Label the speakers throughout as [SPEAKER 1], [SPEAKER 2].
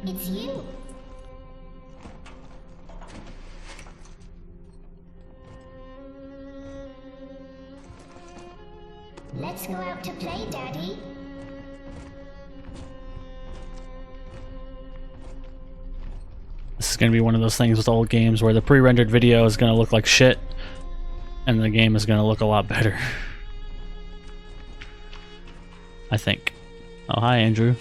[SPEAKER 1] It's you. Let's go out to play, Daddy.
[SPEAKER 2] This is going to be one of those things with old games where the pre-rendered video is going to look like shit and the game is going to look a lot better. I think. Oh, hi, Andrew.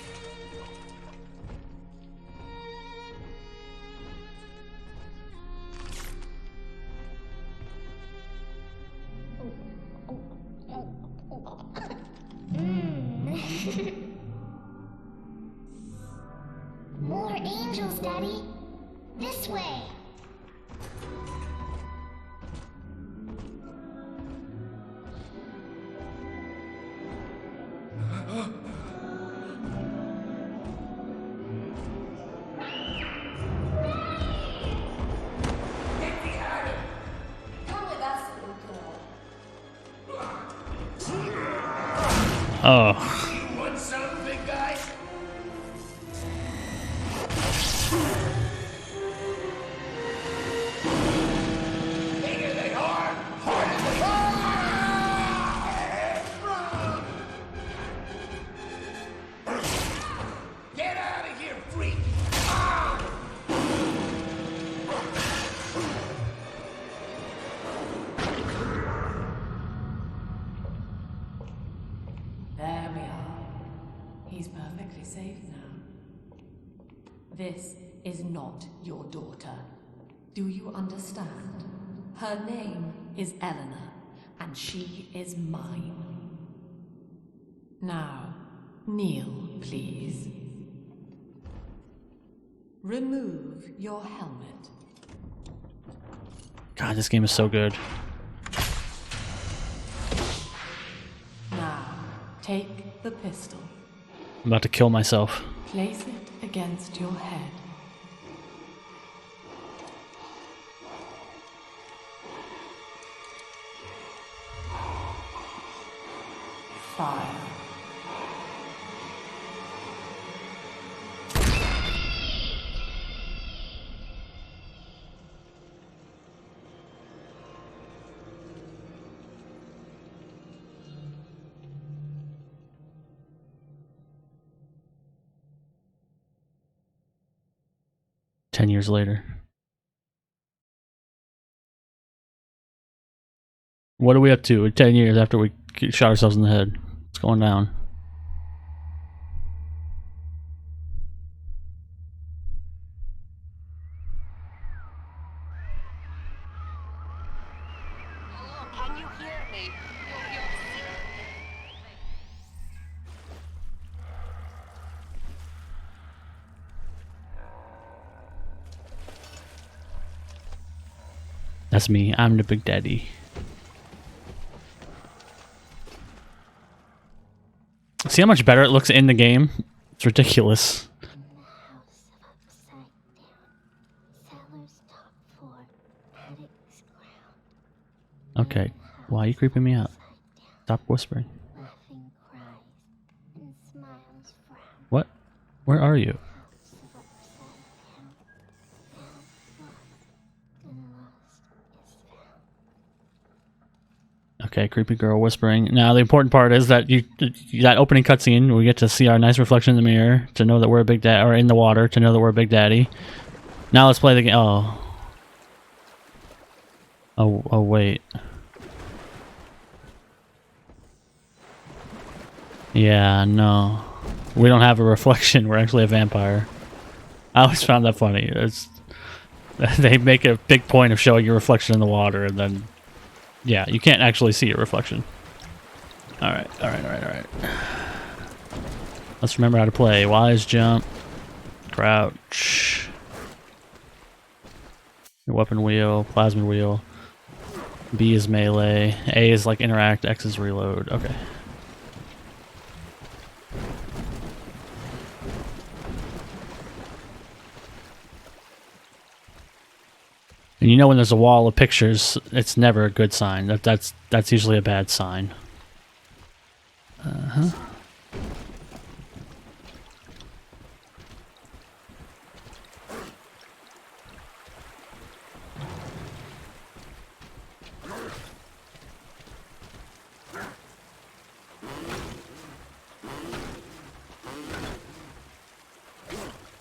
[SPEAKER 1] More angels, Daddy. This way.
[SPEAKER 2] Oh.
[SPEAKER 3] You want something, big guy? Bigger than hard, harder than hard. Get out of here, freak!
[SPEAKER 4] There we are. He's perfectly safe now. This is not your daughter. Do you understand? Her name is Eleanor, and she is mine. Now, kneel, please. Remove your helmet.
[SPEAKER 2] God, this game is so good.
[SPEAKER 4] Now, take the pistol.
[SPEAKER 2] I'm about to kill myself.
[SPEAKER 4] Place it against your head. Fire.
[SPEAKER 2] Ten years later. What are we up to 10 years after we shot ourselves in the head? What's going down?
[SPEAKER 5] Hello, can you hear me?
[SPEAKER 2] That's me. I'm the big daddy. See how much better it looks in the game? It's ridiculous.
[SPEAKER 1] In the house of upside down, cellar's top floor, attic's ground.
[SPEAKER 2] Okay. Why are you creeping me out? Stop whispering.
[SPEAKER 1] Laughing cries and smiles frown.
[SPEAKER 2] What? Where are you?
[SPEAKER 1] House of upside down, found lost, and lost is found.
[SPEAKER 2] Okay, creepy girl whispering. Now the important part is that that opening cutscene, we get to see our nice reflection in the mirror to know that we're a big dad, or in the water to know that we're a big daddy. Now let's play the game. Oh, wait. Yeah, no. We don't have a reflection. We're actually a vampire. I always found that funny. They make a big point of showing your reflection in the water, and then, yeah, you can't actually see your reflection. Alright. Let's remember how to play. Y is jump. Crouch. Your weapon wheel. Plasma wheel. B is melee. A is like interact. X is reload. Okay. And you know when there's a wall of pictures, it's never a good sign. That's usually a bad sign.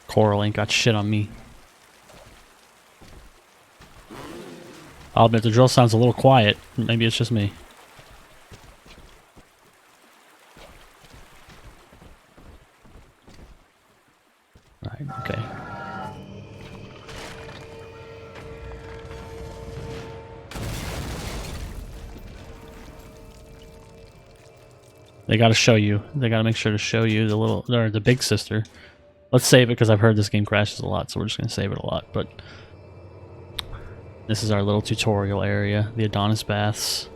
[SPEAKER 2] Coral ain't got shit on me. I'll admit the drill sounds a little quiet. Maybe it's just me. Right, okay. They gotta show you. They gotta make sure to show you the little, or the big sister. Let's save it because I've heard this game crashes a lot, so we're just gonna save it a lot. But this is our little tutorial area, the Adonis baths.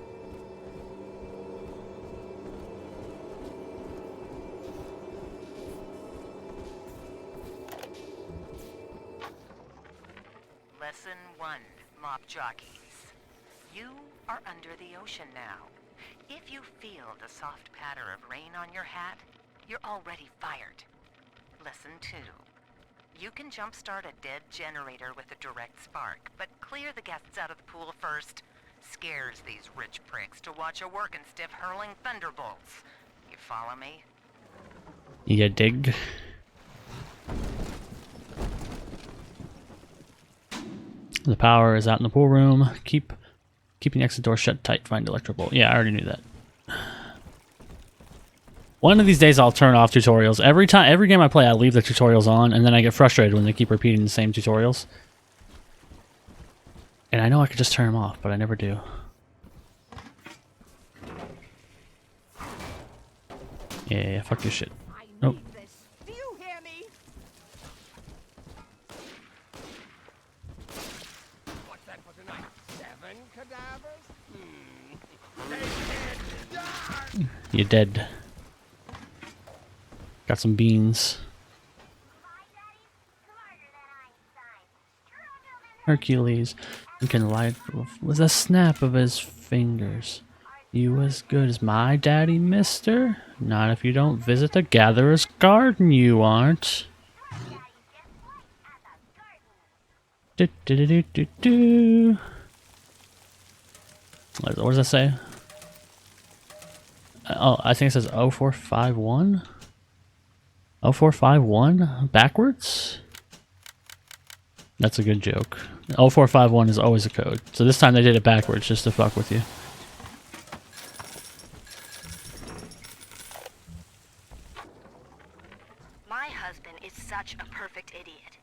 [SPEAKER 5] Lesson 1, mop jockeys. You are under the ocean now. If you feel the soft patter of rain on your hat, you're already fired. Lesson 2. You can jumpstart a dead generator with a direct spark, but clear the guests out of the pool first. Scares these rich pricks to watch a working stiff hurling thunderbolts. You follow me?
[SPEAKER 2] You dig? The power is out in the pool room. Keeping the exit door shut tight. Find electrical. Yeah, I already knew that. One of these days I'll turn off tutorials. Every game I play I leave the tutorials on, and then I get frustrated when they keep repeating the same tutorials. And I know I could just turn them off, but I never do. Yeah, fuck your shit. Nope.
[SPEAKER 3] Do you hear me? What's that for tonight? 7 cadavers? They can't die!
[SPEAKER 2] You're dead. Got some beans. Hercules, you can light with a snap of his fingers. You as good as my daddy, mister? Not if you don't visit the gatherer's garden, you aren't. Do do do do do do. What does that say? Oh, I think it says 0451. 0451 backwards? That's a good joke. 0451 is always a code. So this time they did it backwards just to fuck with you.
[SPEAKER 5] My husband is such a perfect idiot.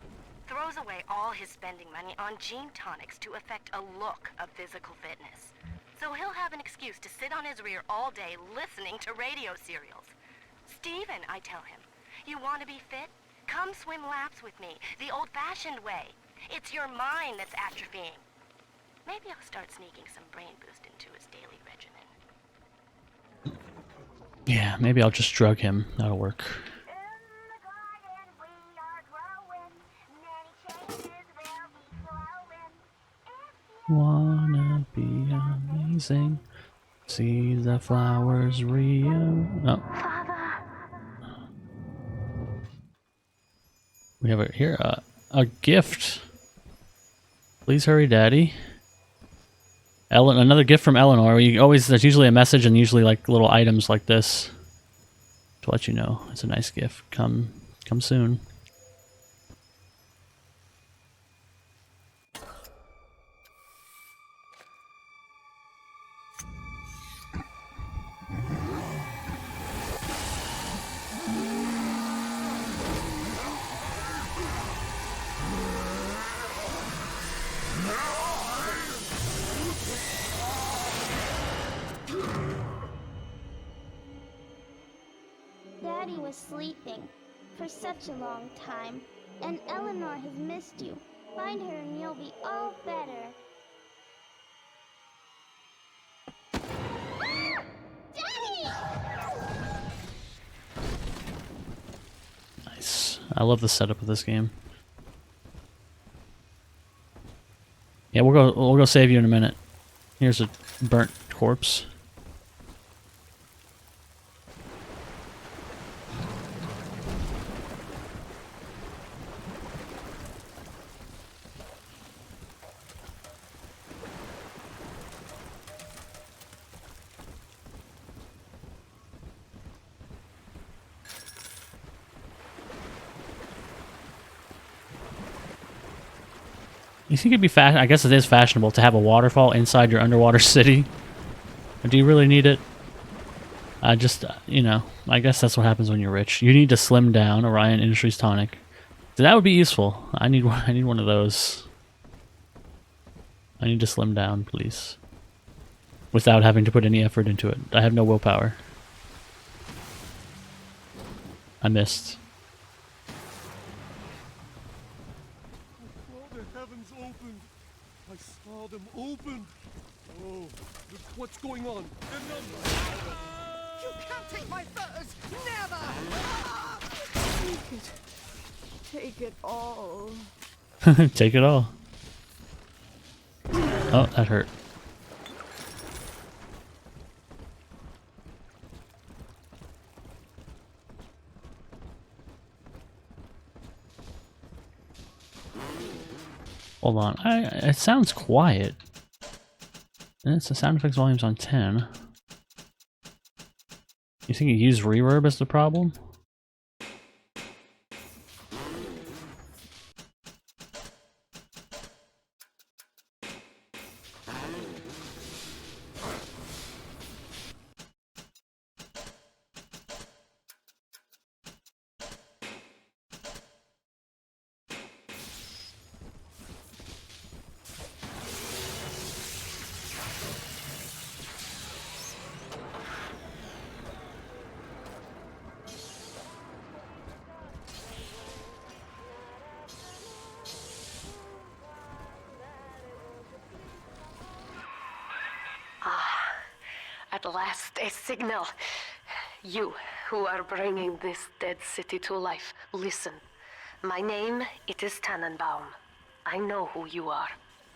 [SPEAKER 5] Throws away all his spending money on gene tonics to affect a look of physical fitness. So he'll have an excuse to sit on his rear all day listening to radio serials. Steven, I tell him, you want to be fit? Come swim laps with me, the old-fashioned way. It's your mind that's atrophying. Maybe I'll start sneaking some brain boost into his daily regimen.
[SPEAKER 2] Yeah, maybe I'll just drug him. That'll work. Wanna be amazing. See the flowers Rio. Oh. We have here a gift. Please hurry, Daddy. Another gift from Eleanor. There's usually a message and usually like little items like this to let you know it's a nice gift. Come soon.
[SPEAKER 1] Daddy was sleeping for such a long time, and Eleanor has missed you. Find her and you'll be all better. Daddy!
[SPEAKER 2] Nice. I love the setup of this game. Yeah, we'll go save you in a minute. Here's a burnt corpse. You think it'd be fashion? I guess it is fashionable to have a waterfall inside your underwater city. But do you really need it? You know, I guess that's what happens when you're rich. You need to slim down. Orion Industries tonic. So that would be useful. I need one of those. I need to slim down, please. Without having to put any effort into it. I have no willpower. I missed.
[SPEAKER 6] I saw the heavens opened. I saw them open. Oh, look what's going on. The number.
[SPEAKER 3] You can't take my furs! Never!
[SPEAKER 7] Take it. Take it all.
[SPEAKER 2] Take it all. Oh, that hurt. Hold on. It sounds quiet. And it's the sound effects volume's on 10. You think you use reverb as the problem?
[SPEAKER 5] At last, a signal. You, who are bringing this dead city to life, listen. My name, it is Tannenbaum. I know who you are,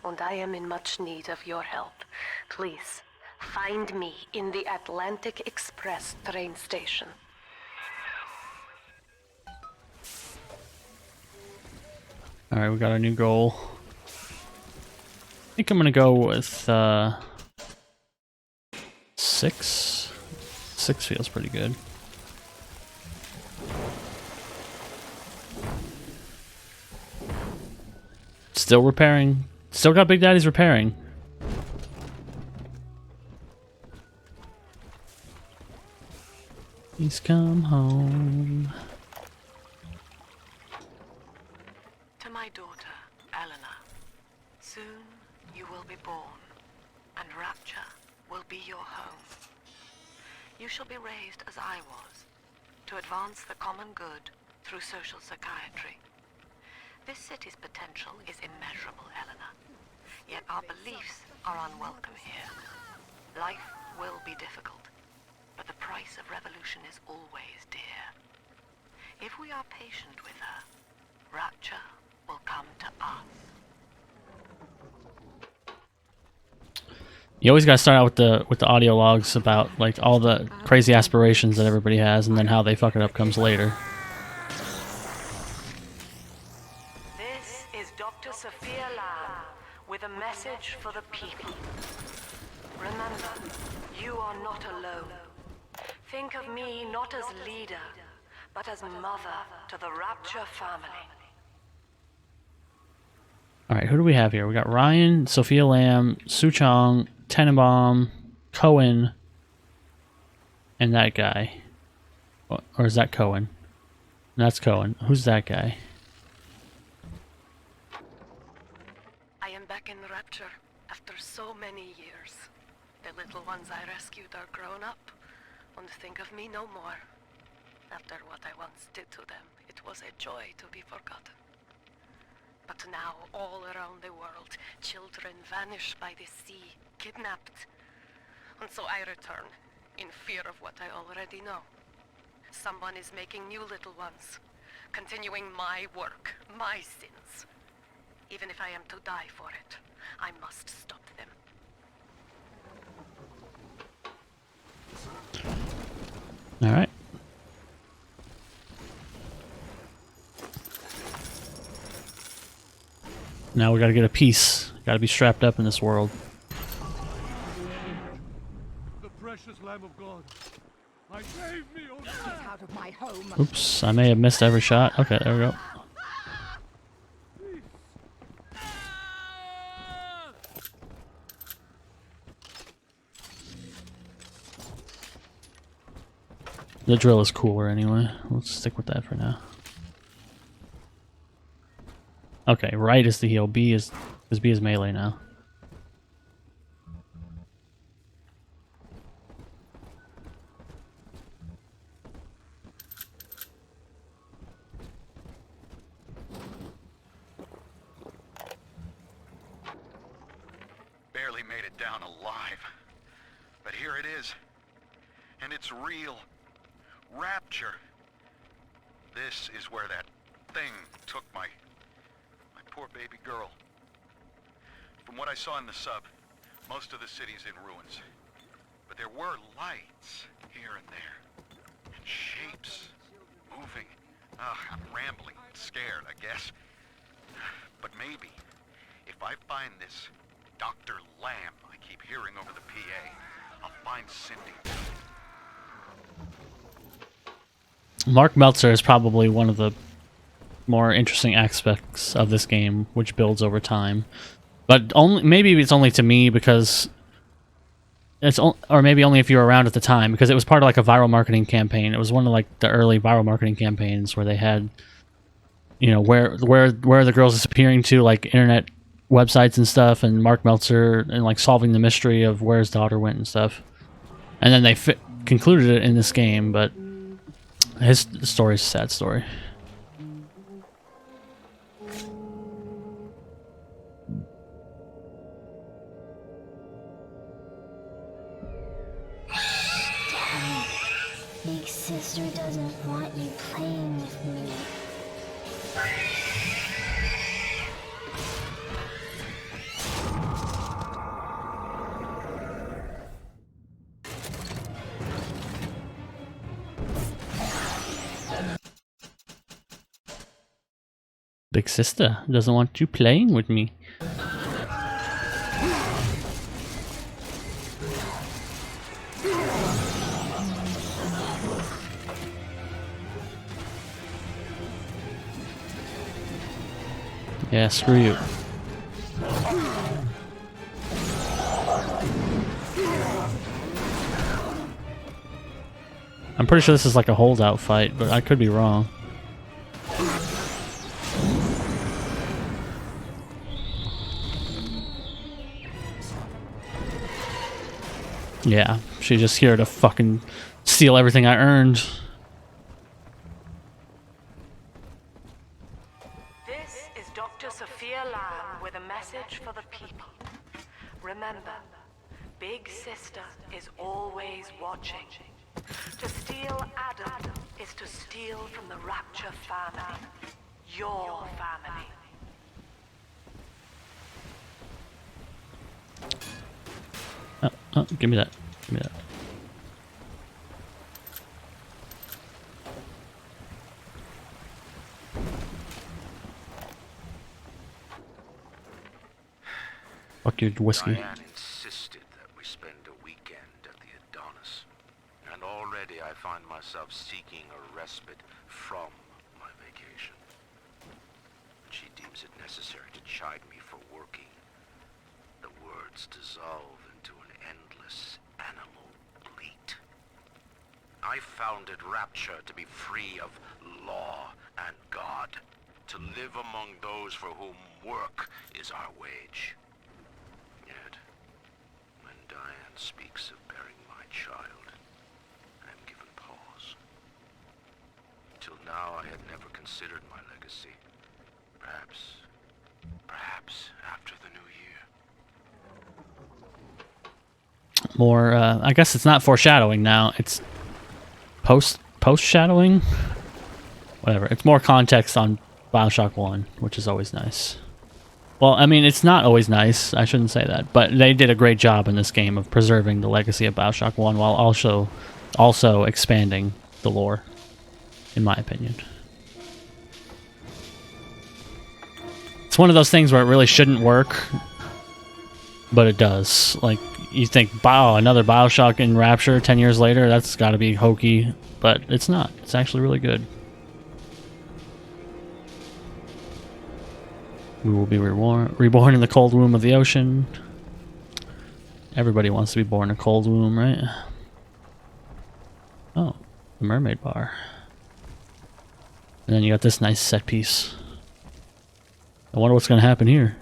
[SPEAKER 5] and I am in much need of your help. Please, find me in the Atlantic Express train station.
[SPEAKER 2] Alright, we got our new goal. I think I'm gonna go with 6. 6 feels pretty good. Still repairing. Still got Big Daddy's repairing. He's come home.
[SPEAKER 5] To my daughter, Eleanor, soon you will be born, and Rapture will be your home. You shall be raised as I was, to advance the common good through social psychiatry. This city's potential is immeasurable, Eleanor, yet our beliefs are unwelcome here. Life will be difficult, but the price of revolution is always dear. If we are patient with her, Rapture will come to us.
[SPEAKER 2] You always gotta start out with the audio logs about like all the crazy aspirations that everybody has, and then how they fuck it up comes later.
[SPEAKER 5] This is Dr. Sofia Lamb with a message for the people. Remember, you are not alone. Think of me not as leader, but as mother to the Rapture family.
[SPEAKER 2] Alright, who do we have here? We got Ryan, Sofia Lamb, Su Chong, Tenenbaum, Cohen, and that guy. Or is that Cohen? That's Cohen. Who's that guy?
[SPEAKER 5] I am back in Rapture after so many years. The little ones I rescued are grown up and think of me no more. After what I once did to them, it was a joy to be forgotten. But now, all around the world, children vanish by the sea, kidnapped. And so I return, in fear of what I already know. Someone is making new little ones, continuing my work, my sins. Even if I am to die for it, I must stop them.
[SPEAKER 2] Alright. Now we gotta get a piece. Gotta be strapped up in this world.
[SPEAKER 6] The precious Lamb of God. I gave me only.
[SPEAKER 3] Get out of my home!
[SPEAKER 2] Oops, I may have missed every shot. Okay, there we go. The drill is cooler anyway. Let's stick with that for now. Okay, right is the heal. B is melee now.
[SPEAKER 3] Barely made it down alive. But here it is. And it's real. Rapture. This is where that thing took my poor baby girl. From what I saw in the sub, most of the city's in ruins. But there were lights here and there. And shapes moving. I'm rambling, scared, I guess. But maybe, if I find this Dr. Lamb I keep hearing over the PA, I'll find Cindy.
[SPEAKER 2] Mark Meltzer is probably one of the more interesting aspects of this game, which builds over time. But maybe it's only to me because or maybe only if you were around at the time, because it was part of like a viral marketing campaign. It was one of like the early viral marketing campaigns where they had, you know, where the girls disappearing to, like internet websites and stuff, and Mark Meltzer and like solving the mystery of where his daughter went and stuff. And then they concluded it in this game, but his story is a sad story.
[SPEAKER 8] Big sister doesn't want you playing with me.
[SPEAKER 2] Big sister doesn't want you playing with me. Yeah, screw you. I'm pretty sure this is like a holdout fight, but I could be wrong. Yeah, she's just here to fucking steal everything I earned.
[SPEAKER 5] This is Dr. Sofia Lamb with a message for the people. Remember, Big Sister is always watching. To steal Adam is to steal from the Rapture family. Your family.
[SPEAKER 2] Oh, give me that. Give me that. Fuck your whiskey.
[SPEAKER 3] Diane insisted that we spend a weekend at the Adonis. And already I find myself seeking a respite from my vacation. She deems it necessary to chide me for working. The words dissolve into an endless animal bleat. I founded Rapture to be free of law and God, to live among those for whom work is our wage. Yet, when Diane speaks of bearing my child, I am given pause. Till now I had never considered my legacy. Perhaps after the new year.
[SPEAKER 2] More, I guess it's not foreshadowing now. It's post-shadowing? Whatever. It's more context on Bioshock 1, which is always nice. Well, I mean, it's not always nice. I shouldn't say that. But they did a great job in this game of preserving the legacy of Bioshock 1 while also expanding the lore, in my opinion. It's one of those things where it really shouldn't work, but it does. Like, you think, wow, another Bioshock in Rapture 10 years later, that's got to be hokey, but it's not. It's actually really good. We will be reborn in the cold womb of the ocean. Everybody wants to be born in a cold womb, right? Oh. The mermaid bar. And then you got this nice set piece. I wonder what's going to happen here.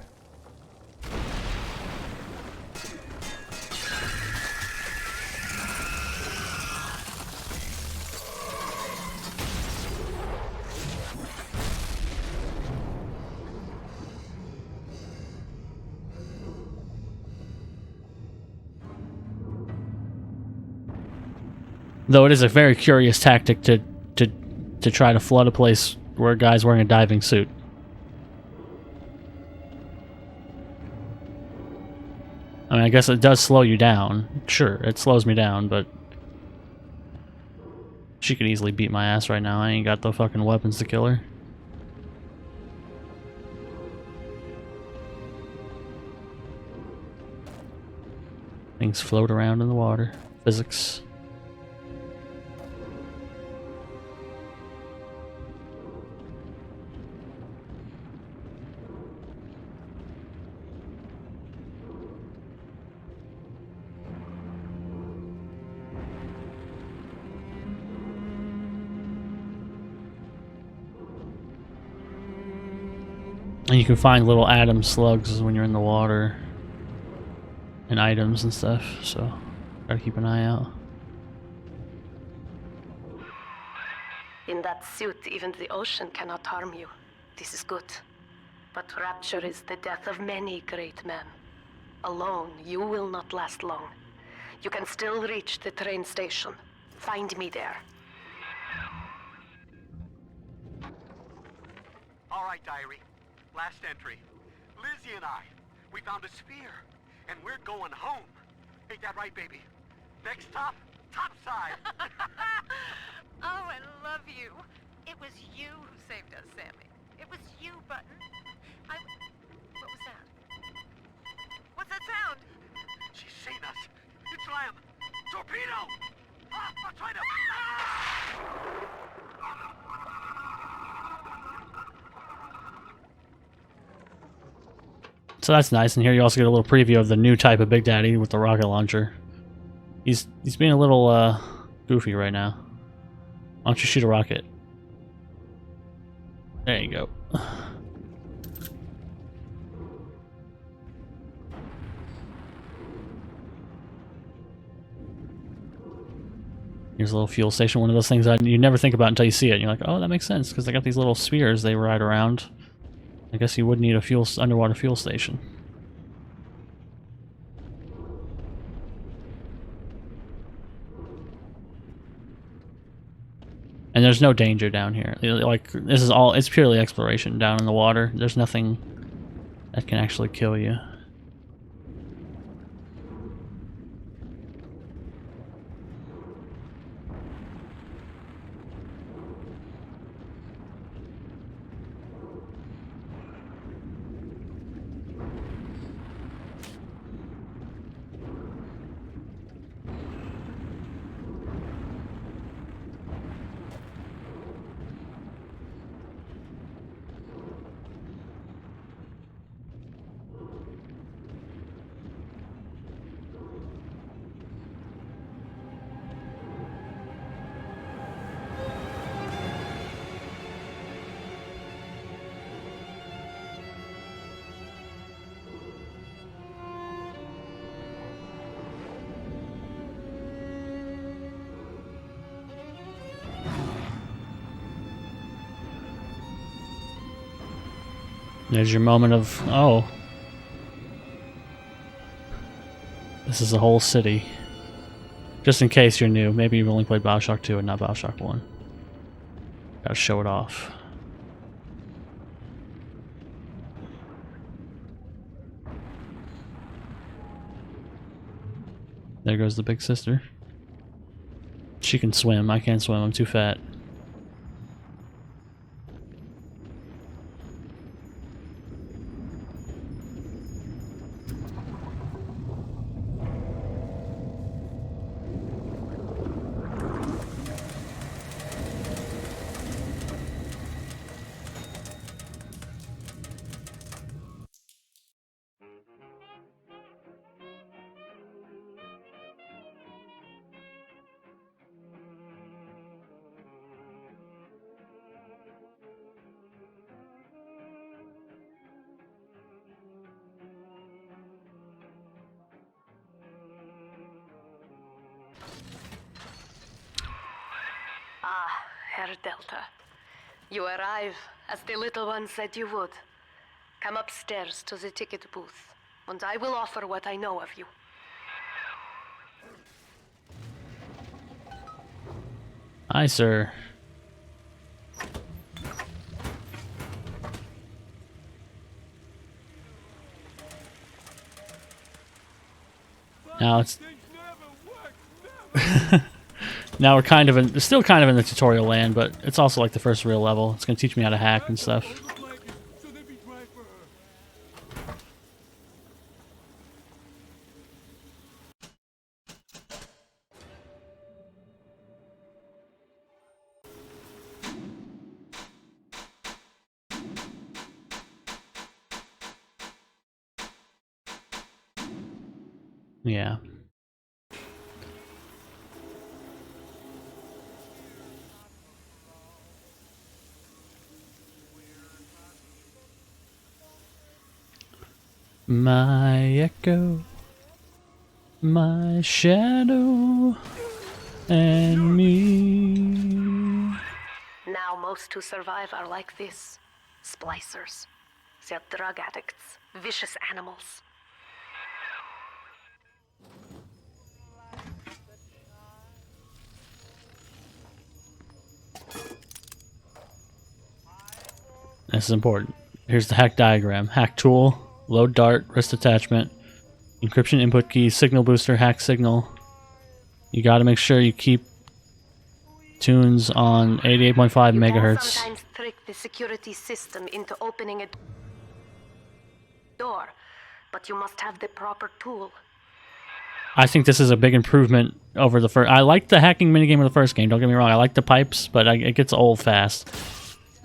[SPEAKER 2] Though it is a very curious tactic to try to flood a place where a guy's wearing a diving suit. I mean, I guess it does slow you down. Sure, it slows me down, but she could easily beat my ass right now. I ain't got the fucking weapons to kill her. Things float around in the water. Physics. And you can find little atom slugs when you're in the water. And items and stuff, so gotta keep an eye out.
[SPEAKER 5] In that suit, even the ocean cannot harm you. This is good. But rapture is the death of many great men. Alone, you will not last long. You can still reach the train station. Find me there.
[SPEAKER 9] All right, diary. Last entry. Lizzie and I, we found a sphere, and we're going home. Ain't that right, baby? Next stop, topside.
[SPEAKER 10] Oh, I love you. It was you who saved us, Sammy. It was you, Button. What was that? What's that sound?
[SPEAKER 9] She's seen us. It's Lamb. Torpedo! Ah, I'm trying to...
[SPEAKER 2] So that's nice, and here you also get a little preview of the new type of Big Daddy with the rocket launcher. He's being a little goofy right now. Why don't you shoot a rocket? There you go. Here's a little fuel station, one of those things that you never think about until you see it. And you're like, oh, that makes sense, because they got these little spheres they ride around. I guess you would need a underwater fuel station. And there's no danger down here. Like, this is all, it's purely exploration down in the water. There's nothing that can actually kill you. There's your moment of, oh. This is the whole city. Just in case you're new. Maybe you've only played Bioshock 2 and not Bioshock 1. Gotta show it off. There goes the big sister. She can swim. I can't swim. I'm too fat.
[SPEAKER 5] Ah, Herr Delta. You arrive, as the little one said you would. Come upstairs to the ticket booth, and I will offer what I know of you.
[SPEAKER 2] Aye, sir. Now it's now we're kind of in, still kind of in the tutorial land, but it's also like the first real level. It's gonna teach me how to hack and stuff. Yeah. My echo, my shadow, and me.
[SPEAKER 5] Now most who survive are like this. Splicers. They're drug addicts. Vicious animals.
[SPEAKER 2] This is important. Here's the hack diagram. Hack tool, load dart, wrist attachment, encryption input key, signal booster, hack signal. You gotta make sure you keep tunes on 88.5
[SPEAKER 5] You can
[SPEAKER 2] megahertz.
[SPEAKER 5] sometimes trick the security system into opening a door, but you must have the proper tool.
[SPEAKER 2] I think this is a big improvement over the first. I like the hacking minigame of the first game, don't get me wrong. I like the pipes, but it gets old fast.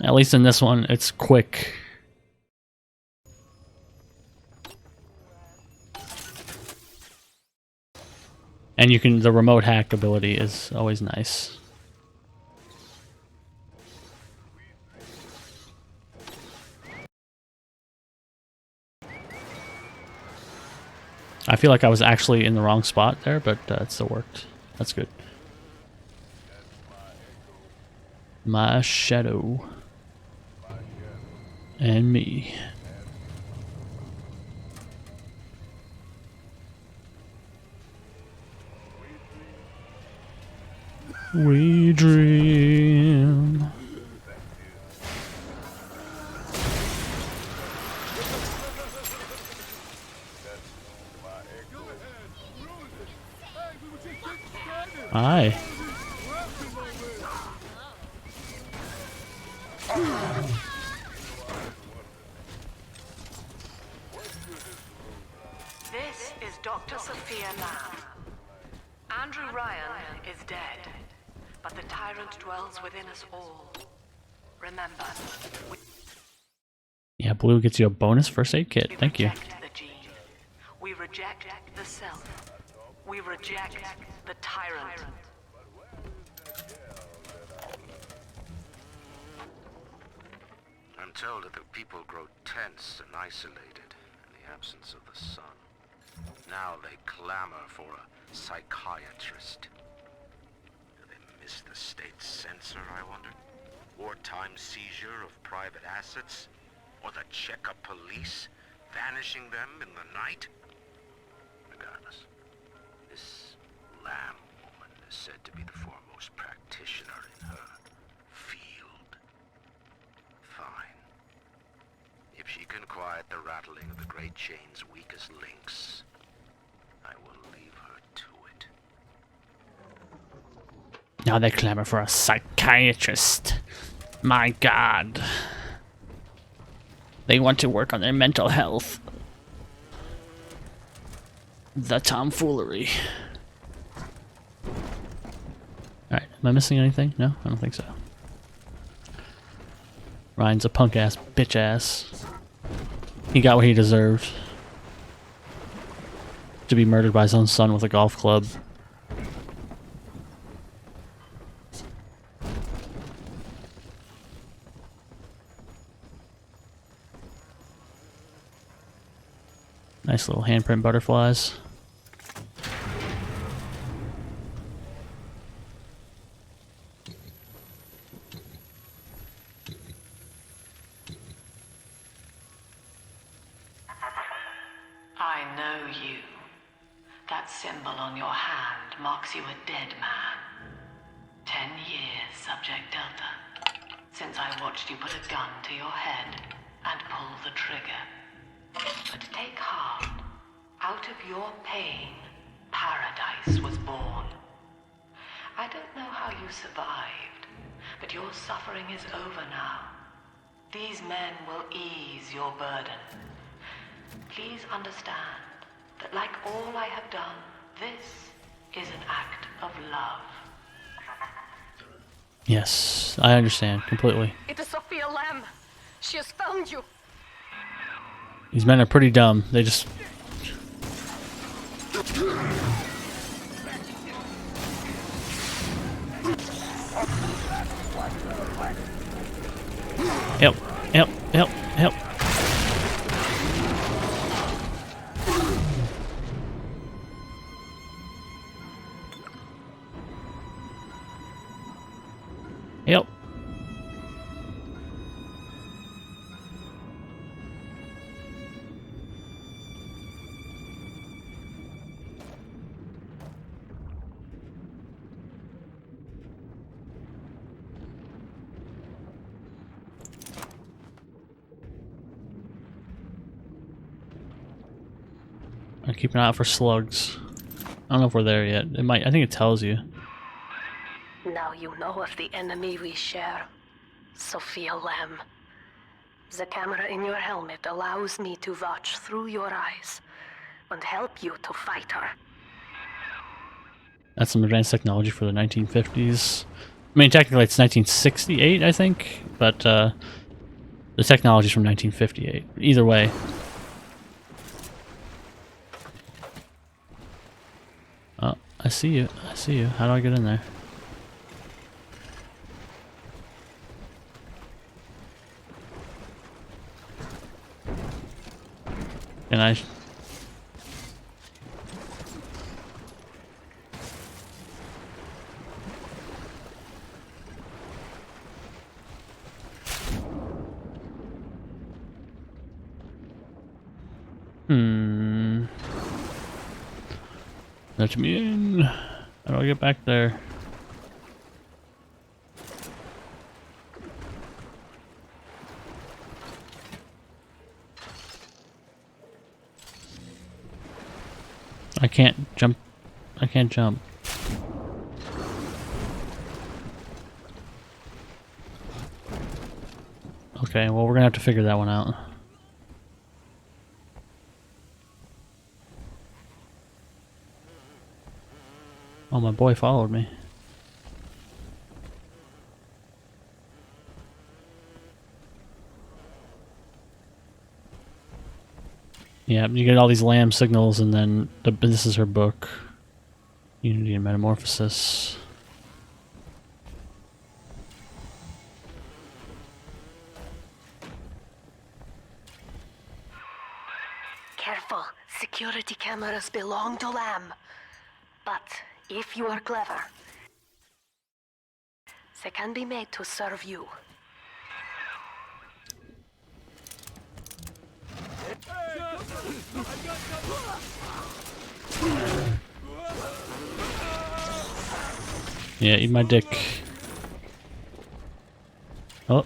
[SPEAKER 2] At least in this one, it's quick. And you can, the remote hack ability is always nice. I feel like I was actually in the wrong spot there, but it still worked. That's good. My shadow. And me. We dream. Aye.
[SPEAKER 5] This is Dr. Sofia Lamb. Andrew Ryan is dead, but the tyrant dwells within us all. Remember,
[SPEAKER 2] Yeah, blue gets you a bonus first aid kit. Thank you.
[SPEAKER 5] the gene. We reject the self. We reject the tyrant.
[SPEAKER 3] I'm told that the people grow tense and isolated in the absence of the sun. Now they clamor for a psychiatrist. Do they miss the state censor, I wonder? Wartime seizure of private assets? Or the checkup police vanishing them in the night? Regardless, this Lamb woman is said to be the foremost practitioner in her field. Fine. If she can quiet the rattling of the Great Chain's weakest links, I will leave her to it.
[SPEAKER 2] Now they clamor for a psychiatrist. My God. They want to work on their mental health. The tomfoolery. Alright, am I missing anything? No, I don't think so. Ryan's a punk ass bitch ass. He got what he deserved. To be murdered by his own son with a golf club. Nice little handprint butterflies.
[SPEAKER 4] know you. That symbol on your hand marks you a dead man. 10 years, Subject Delta, since I watched you put a gun to your head and pull the trigger. But take heart. Out of your pain, paradise was born. I don't know how you survived, but your suffering is over now. These men will ease your burden. Please understand that like all I have done, this is an act of love.
[SPEAKER 2] Yes, I understand completely.
[SPEAKER 10] It is Sofia Lamb. She has found you.
[SPEAKER 2] These men are pretty dumb. They just... Help, help, help, help. Help. I keep an eye out for slugs. I don't know if we're there yet. It might. I think it tells you.
[SPEAKER 5] Now you know of the enemy we share, Sofia Lamb. The camera in your helmet allows me to watch through your eyes and help you to fight her.
[SPEAKER 2] That's some advanced technology for the 1950s. I mean, technically it's 1968, I think, but the technology's from 1958. Either way. Oh, I see you. I see you. How do I get in there? Can I? Let me in. How do I get back there? I can't jump. I can't jump. Okay, well, we're gonna have to figure that one out. Oh, my boy followed me. Yeah, you get all these lamb signals, and then this is her book. Unity and Metamorphosis.
[SPEAKER 5] Careful, security cameras belong to Lamb. But if you are clever, they can be made to serve you.
[SPEAKER 2] Yeah, eat my dick. Oh.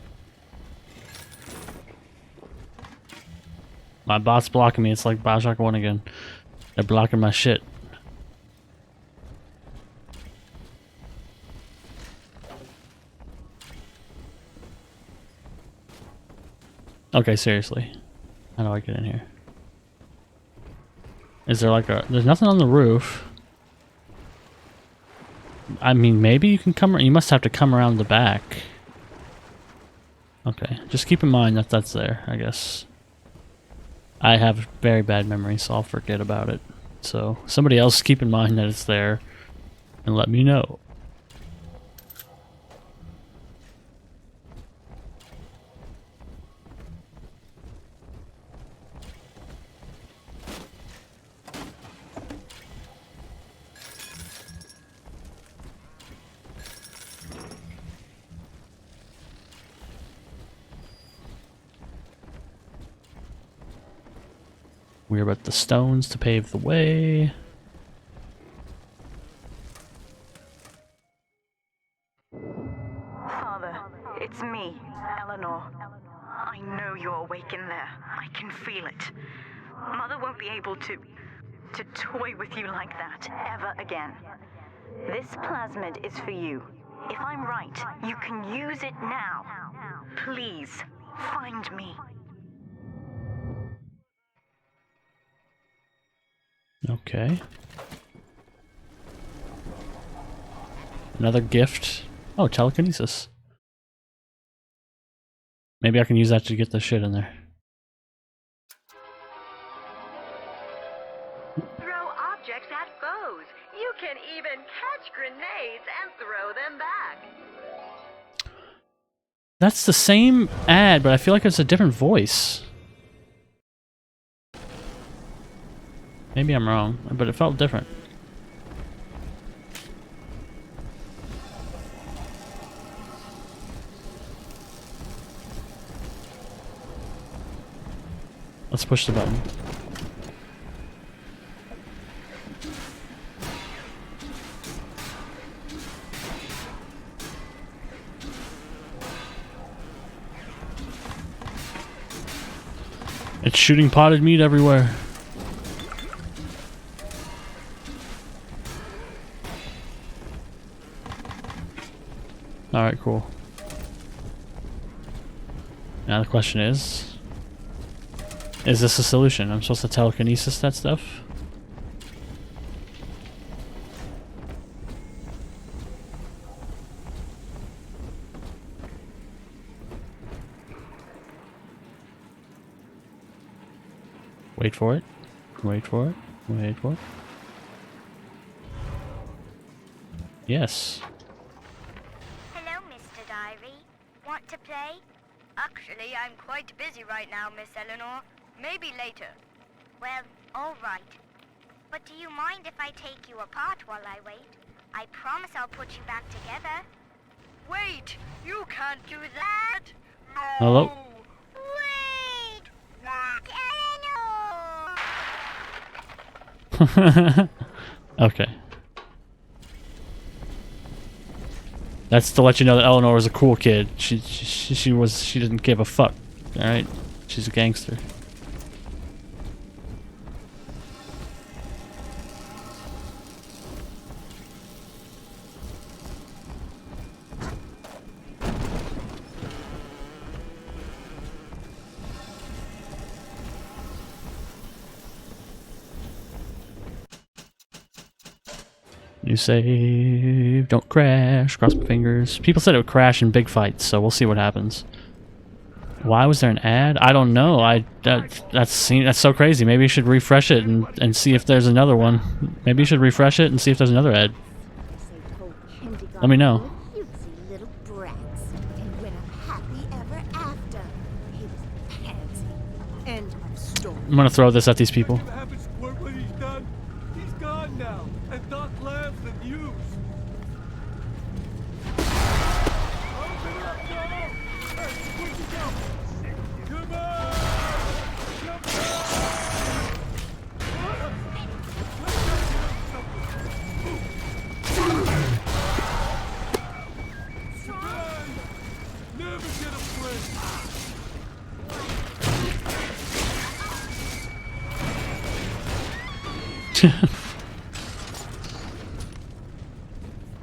[SPEAKER 2] My bot's blocking me. It's like Bioshock 1 again. They're blocking my shit. Okay, seriously. How do I get in here? Is there like a... There's nothing on the roof. I mean, maybe you can come... You must have to come around the back. Okay, just keep in mind that that's there, I guess. I have very bad memory, so I'll forget about it. So, somebody else keep in mind that it's there and let me know. We are at the stones to pave the way.
[SPEAKER 11] Father, it's me, Eleanor. I know you're awake in there. I can feel it. Mother won't be able to toy with you like that ever again. This plasmid is for you. If I'm right, you can use it now. Please, find me.
[SPEAKER 2] Okay. Another gift. Oh, telekinesis. Maybe I can use that to get the shit in there.
[SPEAKER 10] Throw objects at foes. You can even catch grenades and throw them back.
[SPEAKER 2] That's the same ad, but I feel like it's a different voice. Maybe I'm wrong, but it felt different. Let's push the button. It's shooting potted meat everywhere. Alright, cool. Now the question is this a solution? I'm supposed to telekinesis that stuff? Wait for it. Wait for it. Wait for it. Yes.
[SPEAKER 1] Hello, Mr. Diary. Want to play?
[SPEAKER 5] Actually, I'm quite busy right now, Miss Eleanor. Maybe later.
[SPEAKER 1] Well, all right. But do you mind if I take you apart while I wait? I promise I'll put you back together.
[SPEAKER 5] Wait! You can't do that! No!
[SPEAKER 2] Hello?
[SPEAKER 1] Wait! Eleanor!
[SPEAKER 2] Okay. That's to let you know that Eleanor was a cool kid. She didn't give a fuck. All right, she's a gangster. New save. Don't crash. Cross my fingers. People said it would crash in big fights, so we'll see what happens. Why was there an ad? I don't know. That's so crazy. Maybe you should refresh it and see if there's another one. Maybe you should refresh it and see if there's another ad. Let me know. I'm gonna throw this at these people.
[SPEAKER 6] He's gone now, and Doc Lamb's the news. Open up, go! Hey, where'd you go? Come on! Come on! Never get a friend.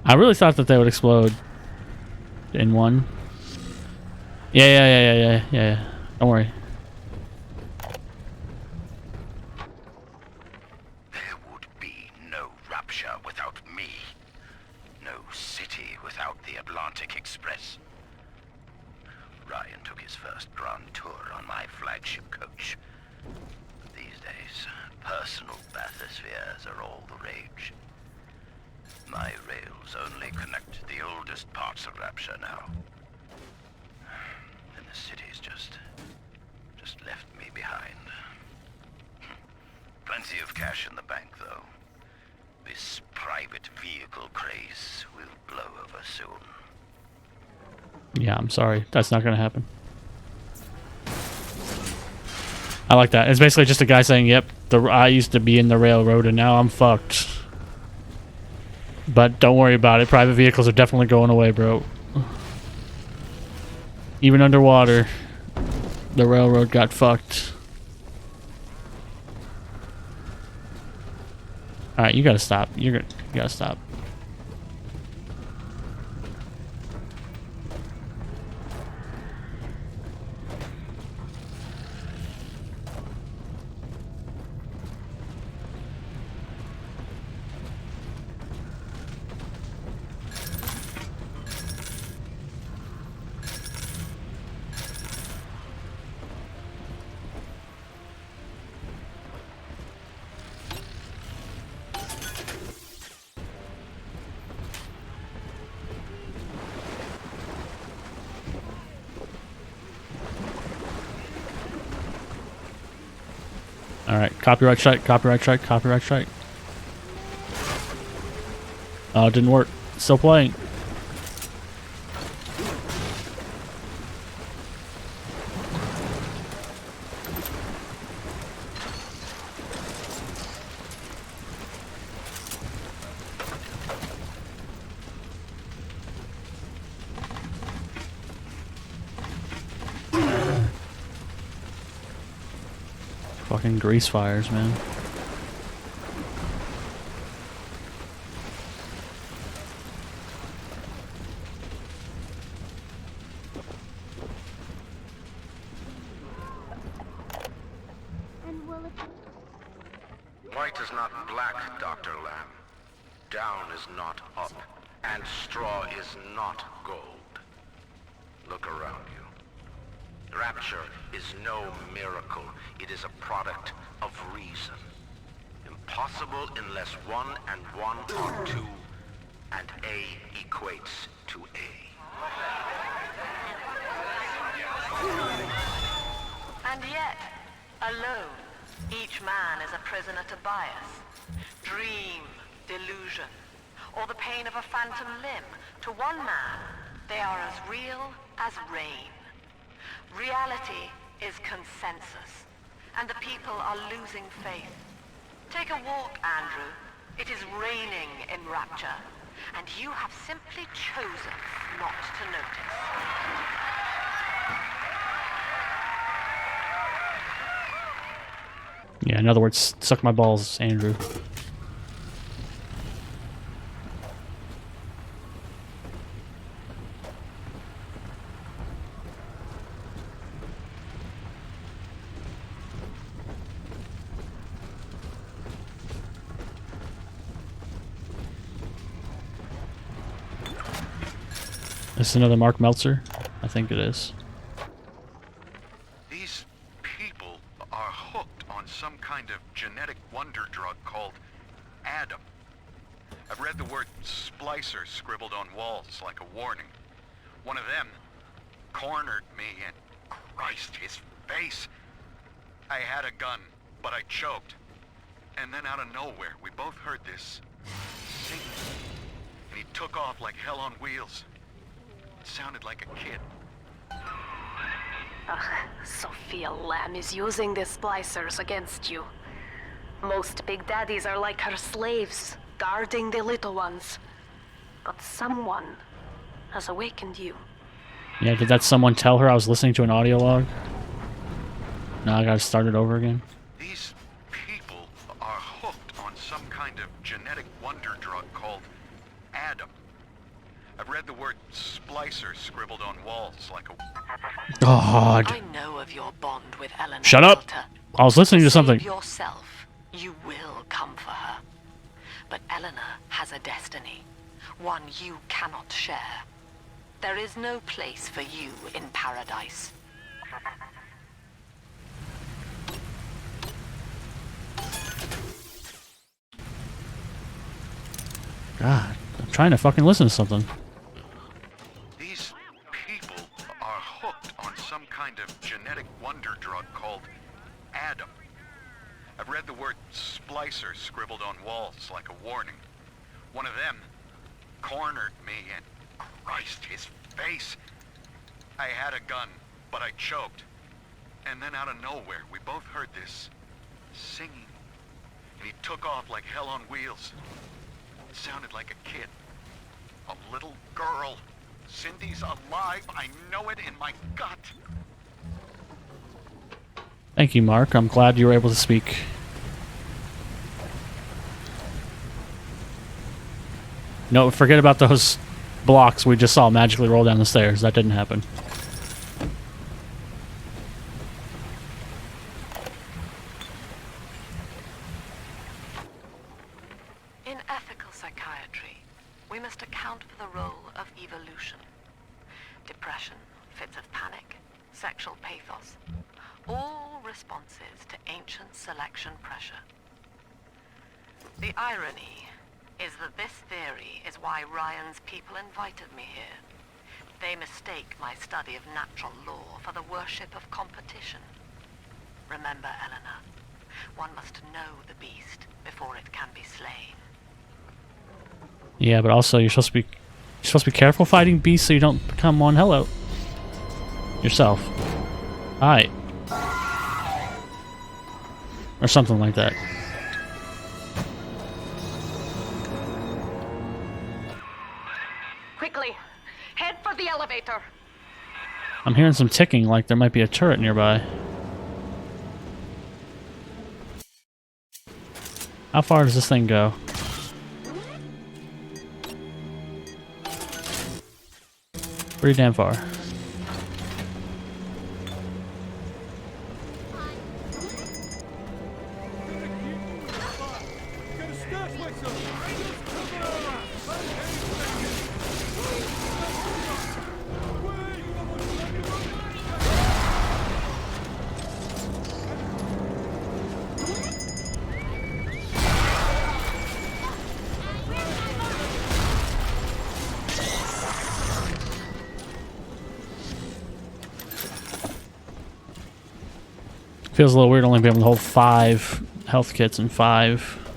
[SPEAKER 2] I really thought that they would explode in one. Yeah. Don't worry.
[SPEAKER 3] There would be no Rapture without me. No city without the Atlantic Express. Ryan took his first grand tour on my flagship coach. These days, personal bathyspheres are all the rage. My rails only connect the oldest parts of Rapture now. And the city's just left me behind. Plenty of cash in the bank, though. This private vehicle craze will blow over soon.
[SPEAKER 2] Yeah, I'm sorry. That's not gonna happen. I like that. It's basically just a guy saying, yep, I used to be in the railroad and now I'm fucked. But don't worry about it. Private vehicles are definitely going away, bro. Even underwater, the railroad got fucked. Alright, you gotta stop. You gotta stop. Alright, copyright strike, copyright strike, copyright strike. Oh, it didn't work. Still playing. Fucking grease fires, man.
[SPEAKER 1] And will it...
[SPEAKER 3] White is not black, Dr. Lamb. Down is not up, and straw is not gold. Look around you. Rapture is no miracle. It is a product of reason. Impossible unless 1 and 1 are 2, and A equates to A.
[SPEAKER 5] And yet, alone, each man is a prisoner to bias, dream, delusion, or the pain of a phantom limb. To one man, they are as real as rain. Reality is consensus, and the people are losing faith. Take a walk, Andrew. It is raining in Rapture, and you have simply chosen not to notice.
[SPEAKER 2] Yeah, in other words, suck my balls, Andrew. Is this another Mark Meltzer? I think it is.
[SPEAKER 9] These people are hooked on some kind of genetic wonder drug called Adam. I've read the word splicer scribbled on walls like a warning. One of them cornered me and Christ, his face. I had a gun, but I choked. And then out of nowhere, we both heard this singing. And he took off like hell on wheels. It sounded like a kid.
[SPEAKER 5] Sofia Lamb is using the splicers against you. Most big daddies are like her slaves, guarding the little ones. But someone has awakened you.
[SPEAKER 2] Yeah, did that someone tell her I was listening to an audio log? Now I gotta start it over again.
[SPEAKER 9] These people are hooked on some kind of genetic wonder drug called Adam. I've read the word splicer scribbled on walls like a...
[SPEAKER 2] God.
[SPEAKER 5] I know of your bond with Eleanor.
[SPEAKER 2] Shut up!
[SPEAKER 5] Delta.
[SPEAKER 2] I was listening to something.
[SPEAKER 5] Save yourself. You will come for her. But Eleanor has a destiny. One you cannot share. There is no place for you in paradise.
[SPEAKER 2] God, I'm trying to fucking listen to something.
[SPEAKER 9] These people are hooked on some kind of genetic wonder drug called Adam. I've read the word splicer scribbled on walls like a warning. One of them cornered me and Christ, his face. I had a gun, but I choked. And then out of nowhere, we both heard this singing. And he took off like hell on wheels. It sounded like a kid. A little girl. Cindy's alive. I know it in my gut.
[SPEAKER 2] Thank you, Mark. I'm glad you were able to speak. No, forget about those blocks we just saw magically roll down the stairs. That didn't happen.
[SPEAKER 5] In ethical psychiatry, we must account for the role of evolution. Depression, fits of panic, sexual pathos, all responses to ancient selection pressure. The irony is that this theory is why Ryan's people invited me here. They mistake my study of natural law for the worship of competition. Remember, Eleanor, one must know the beast before it can be slain.
[SPEAKER 2] Yeah, but also you're supposed to be careful fighting beasts so you don't become one. Hello. Yourself. Hi. Or something like that.
[SPEAKER 5] Quickly, head for the elevator.
[SPEAKER 2] I'm hearing some ticking like there might be a turret nearby. How far does this thing go? Pretty damn far. Feels a little weird only being able to hold 5 health kits and 5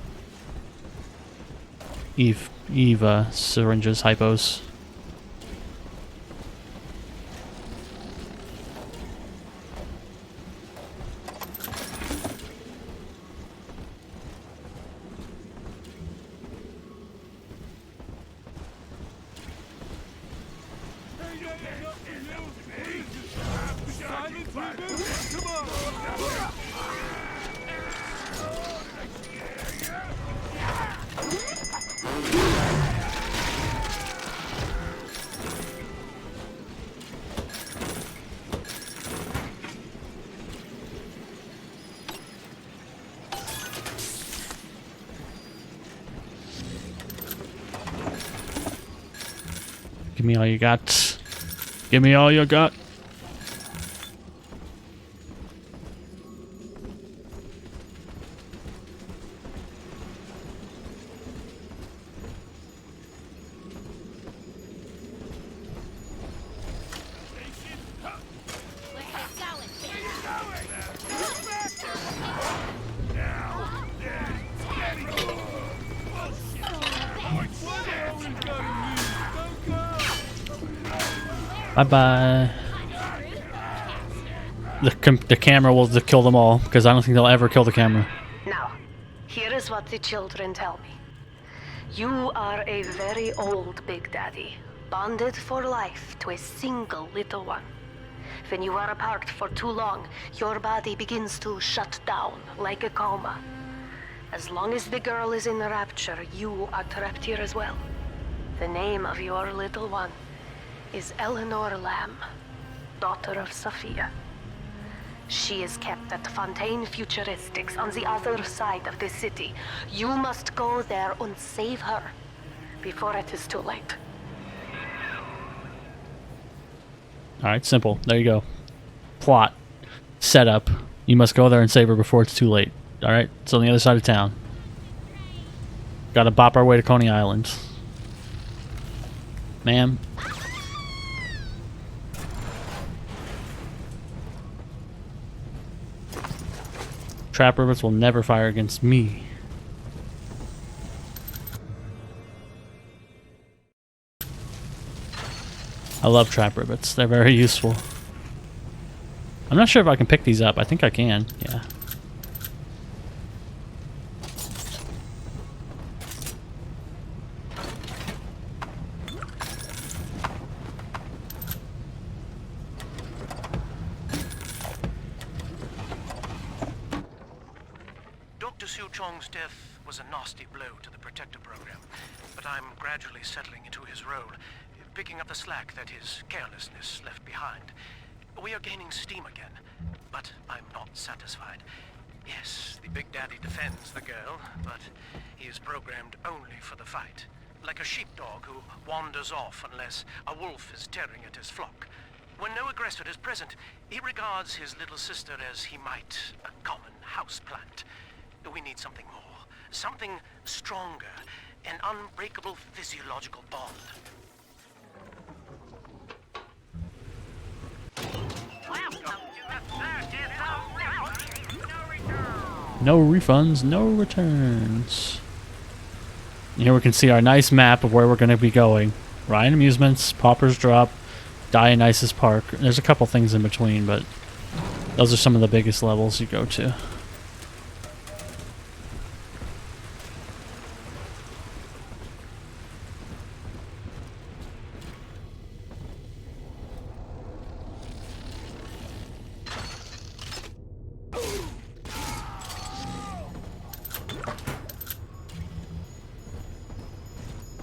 [SPEAKER 2] Eva syringes, hypos. Give me all you got. Give me all you got. Bye-bye. The camera will kill them all, because I don't think they'll ever kill the camera.
[SPEAKER 5] Now, here is what the children tell me. You are a very old Big Daddy, bonded for life to a single little one. When you are apart for too long, your body begins to shut down like a coma. As long as the girl is in rapture, you are trapped here as well. The name of your little one is Eleanor Lamb, daughter of Sofia. She is kept at Fontaine Futuristics on the other side of the city. You must go there and save her before it is too late.
[SPEAKER 2] Alright, simple. There you go. Plot. Setup. You must go there and save her before it's too late. Alright, it's on the other side of town. Gotta bop our way to Coney Island. Ma'am. Trap rivets will never fire against me. I love trap rivets. They're very useful. I'm not sure if I can pick these up. I think I can. Yeah.
[SPEAKER 12] Dr. Siu Chong's death was a nasty blow to the Protector program, but I'm gradually settling into his role, picking up the slack that his carelessness left behind. We are gaining steam again, but I'm not satisfied. Yes, the Big Daddy defends the girl, but he is programmed only for the fight, like a sheepdog who wanders off unless a wolf is tearing at his flock. When no aggressor is present, he regards his little sister as he might a common houseplant. We need something more, something stronger, an unbreakable physiological bond.
[SPEAKER 2] No refunds, no returns. Here we can see our nice map of where we're going to be going. Ryan Amusements, Pauper's Drop, Dionysus Park. There's a couple things in between, but those are some of the biggest levels you go to.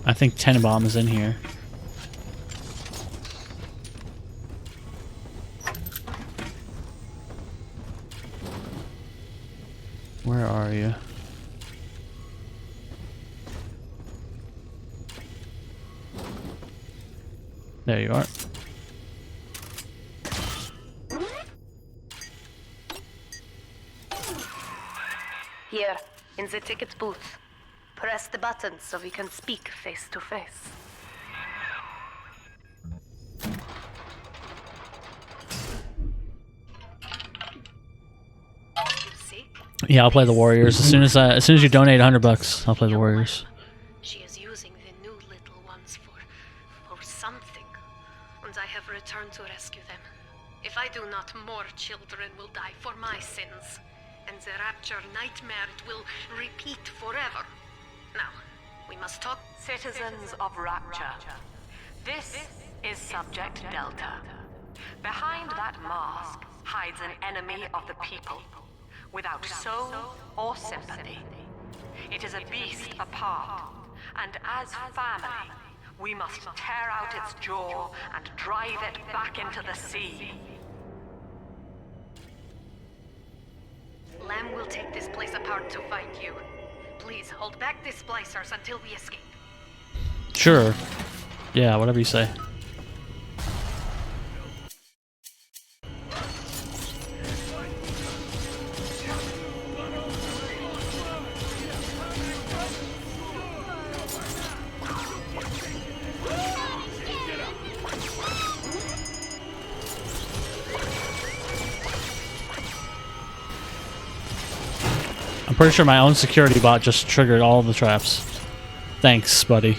[SPEAKER 2] I think Tenenbaum is in here. Where are you? There you are.
[SPEAKER 5] Here, in the ticket booth. Press the button so we can speak face to face.
[SPEAKER 2] Yeah, I'll play the Warriors as soon as you donate $100. I'll play the Warriors.
[SPEAKER 5] She is using the new little ones for something, and I have returned to rescue them. If I do not, more children will die for my sins, and the Rapture nightmare will repeat forever. Now, we must talk.
[SPEAKER 4] Citizens of Rapture, this is Subject Delta. Behind that mask hides an enemy of the people, without soul or sympathy. It is a beast apart, and as family, we must tear out its jaw and drive it back into the sea.
[SPEAKER 5] Lamb will take this place apart to find you. Please hold back the splicers until we escape.
[SPEAKER 2] Sure. Yeah, whatever you say. I'm pretty sure my own security bot just triggered all the traps. Thanks, buddy.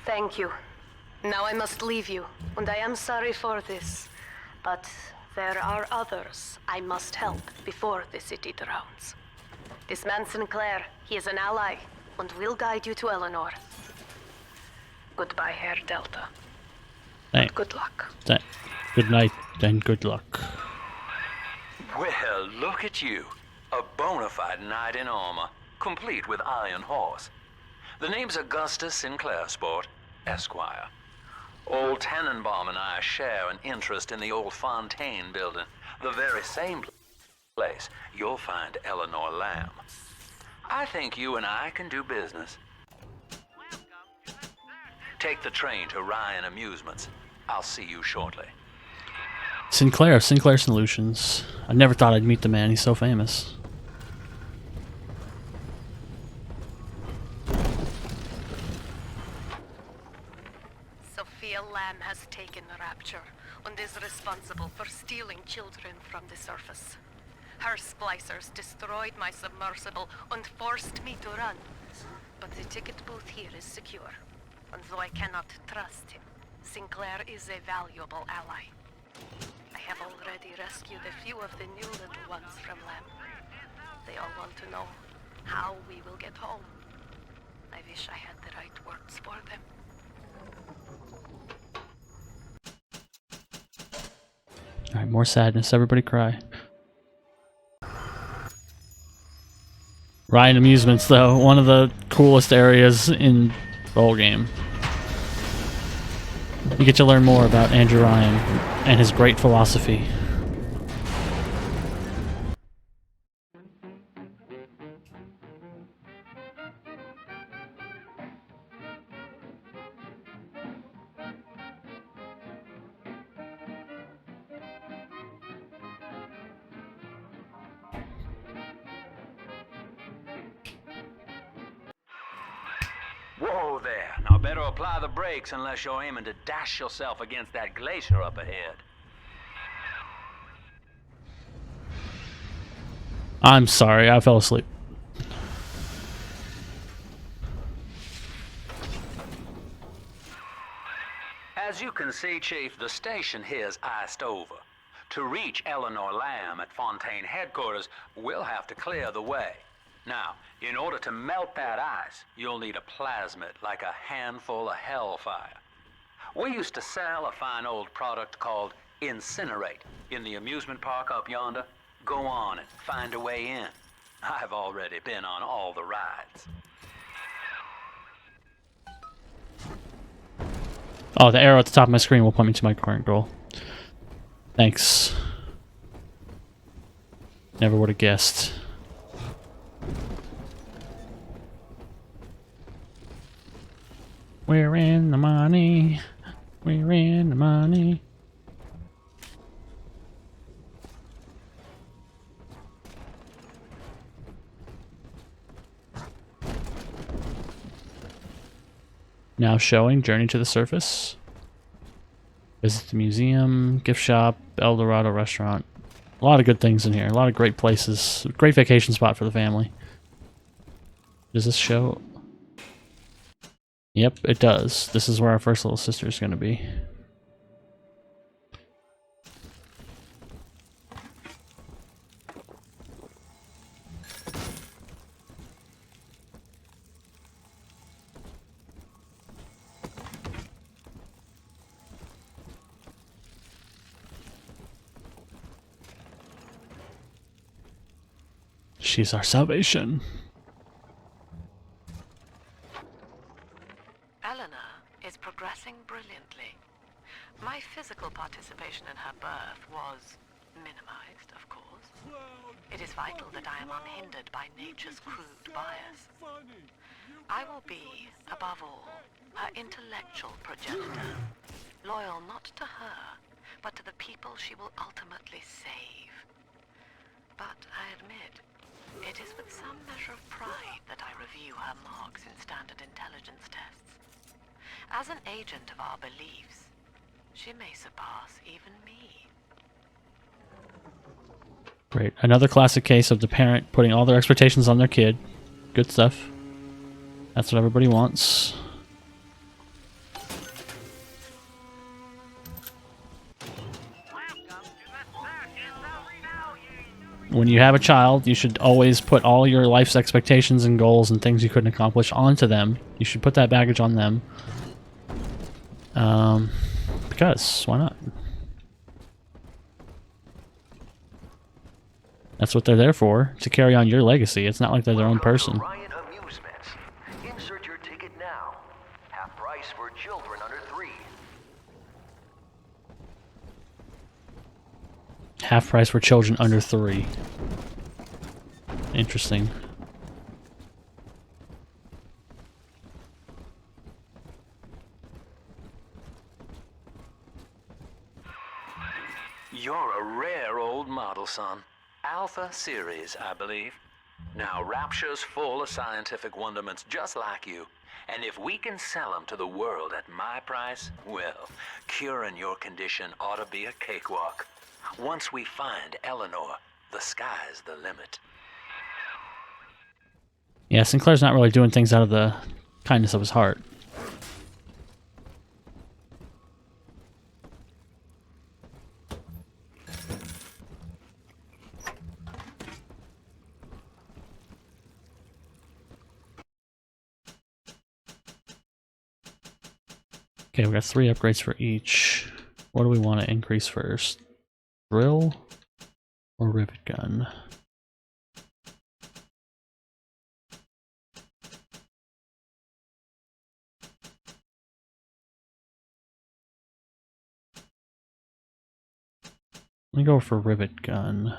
[SPEAKER 5] Thank you. Now I must leave you, and I am sorry for this. But there are others I must help before the city drowns. This man Sinclair, he is an ally, and will guide you to Eleanor. Goodbye, Herr Delta.
[SPEAKER 2] Thanks.
[SPEAKER 5] Good luck.
[SPEAKER 2] Good night and good luck.
[SPEAKER 13] Well, look at you. A bona fide knight in armor, complete with iron horse. The name's Augustus Sinclair Sport, Esquire. Old Tannenbaum and I share an interest in the old Fontaine building, the very same place you'll find Eleanor Lamb. I think you and I can do business. Take the train to Ryan Amusements. I'll see you shortly.
[SPEAKER 2] Sinclair Solutions. I never thought I'd meet the man. He's so famous.
[SPEAKER 5] Sofia Lamb has taken Rapture and is responsible for stealing children from the surface. Her splicers destroyed my submersible and forced me to run. But the ticket booth here is secure, and though I cannot trust him, Sinclair is a valuable ally. I have already rescued a few of the new little ones from Lamb. They all want to know how we will get home. I wish I had the right words for them.
[SPEAKER 2] Alright, more sadness. Everybody cry. Ryan Amusements, though, one of the coolest areas in the whole game. You get to learn more about Andrew Ryan and his great philosophy.
[SPEAKER 13] Whoa there. Now better apply the brakes unless you're aiming to dash yourself against that glacier up ahead.
[SPEAKER 2] I'm sorry, I fell asleep.
[SPEAKER 13] As you can see, Chief, the station here's iced over. To reach Eleanor Lamb at Fontaine headquarters, we'll have to clear the way. Now, in order to melt that ice, you'll need a plasmid, like a handful of hellfire. We used to sell a fine old product called Incinerate in the amusement park up yonder. Go on and find a way in. I've already been on all the rides.
[SPEAKER 2] Oh, the arrow at the top of my screen will point me to my current goal. Thanks. Never would have guessed. We're in the money. We're in the money. Now showing Journey to the Surface. Visit the museum, gift shop, El Dorado restaurant. A lot of good things in here. A lot of great places. Great vacation spot for the family. Does this show? Yep, it does. This is where our first little sister is going to be. She's our salvation.
[SPEAKER 5] Eleanor is progressing brilliantly. My physical participation in her birth was minimized, of course. It is vital that I am unhindered by nature's crude bias. I will be, above all, her intellectual progenitor, loyal not to her, but to the people she will ultimately save. But I admit, it is with some measure of pride that I review her marks in standard intelligence tests. As an agent of our beliefs, she may surpass even me.
[SPEAKER 2] Great. Another classic case of the parent putting all their expectations on their kid. Good stuff. That's what everybody wants. When you have a child, you should always put all your life's expectations and goals and things you couldn't accomplish onto them. You should put that baggage on them. Because, why not? That's what they're there for, to carry on your legacy. It's not like they're their own person.
[SPEAKER 14] Ryan Amusements. Insert your ticket now. Half price for children under 3.
[SPEAKER 2] Half price for children under 3. Interesting.
[SPEAKER 13] You're a rare old model, son. Alpha series, I believe. Now, Rapture's full of scientific wonderments just like you. And if we can sell them to the world at my price, well, curing your condition ought to be a cakewalk. Once we find Eleanor, the sky's the limit.
[SPEAKER 2] Yeah, Sinclair's not really doing things out of the kindness of his heart. Okay, we got 3 upgrades for each. What do we want to increase first? Drill or rivet gun? Let me go for rivet gun.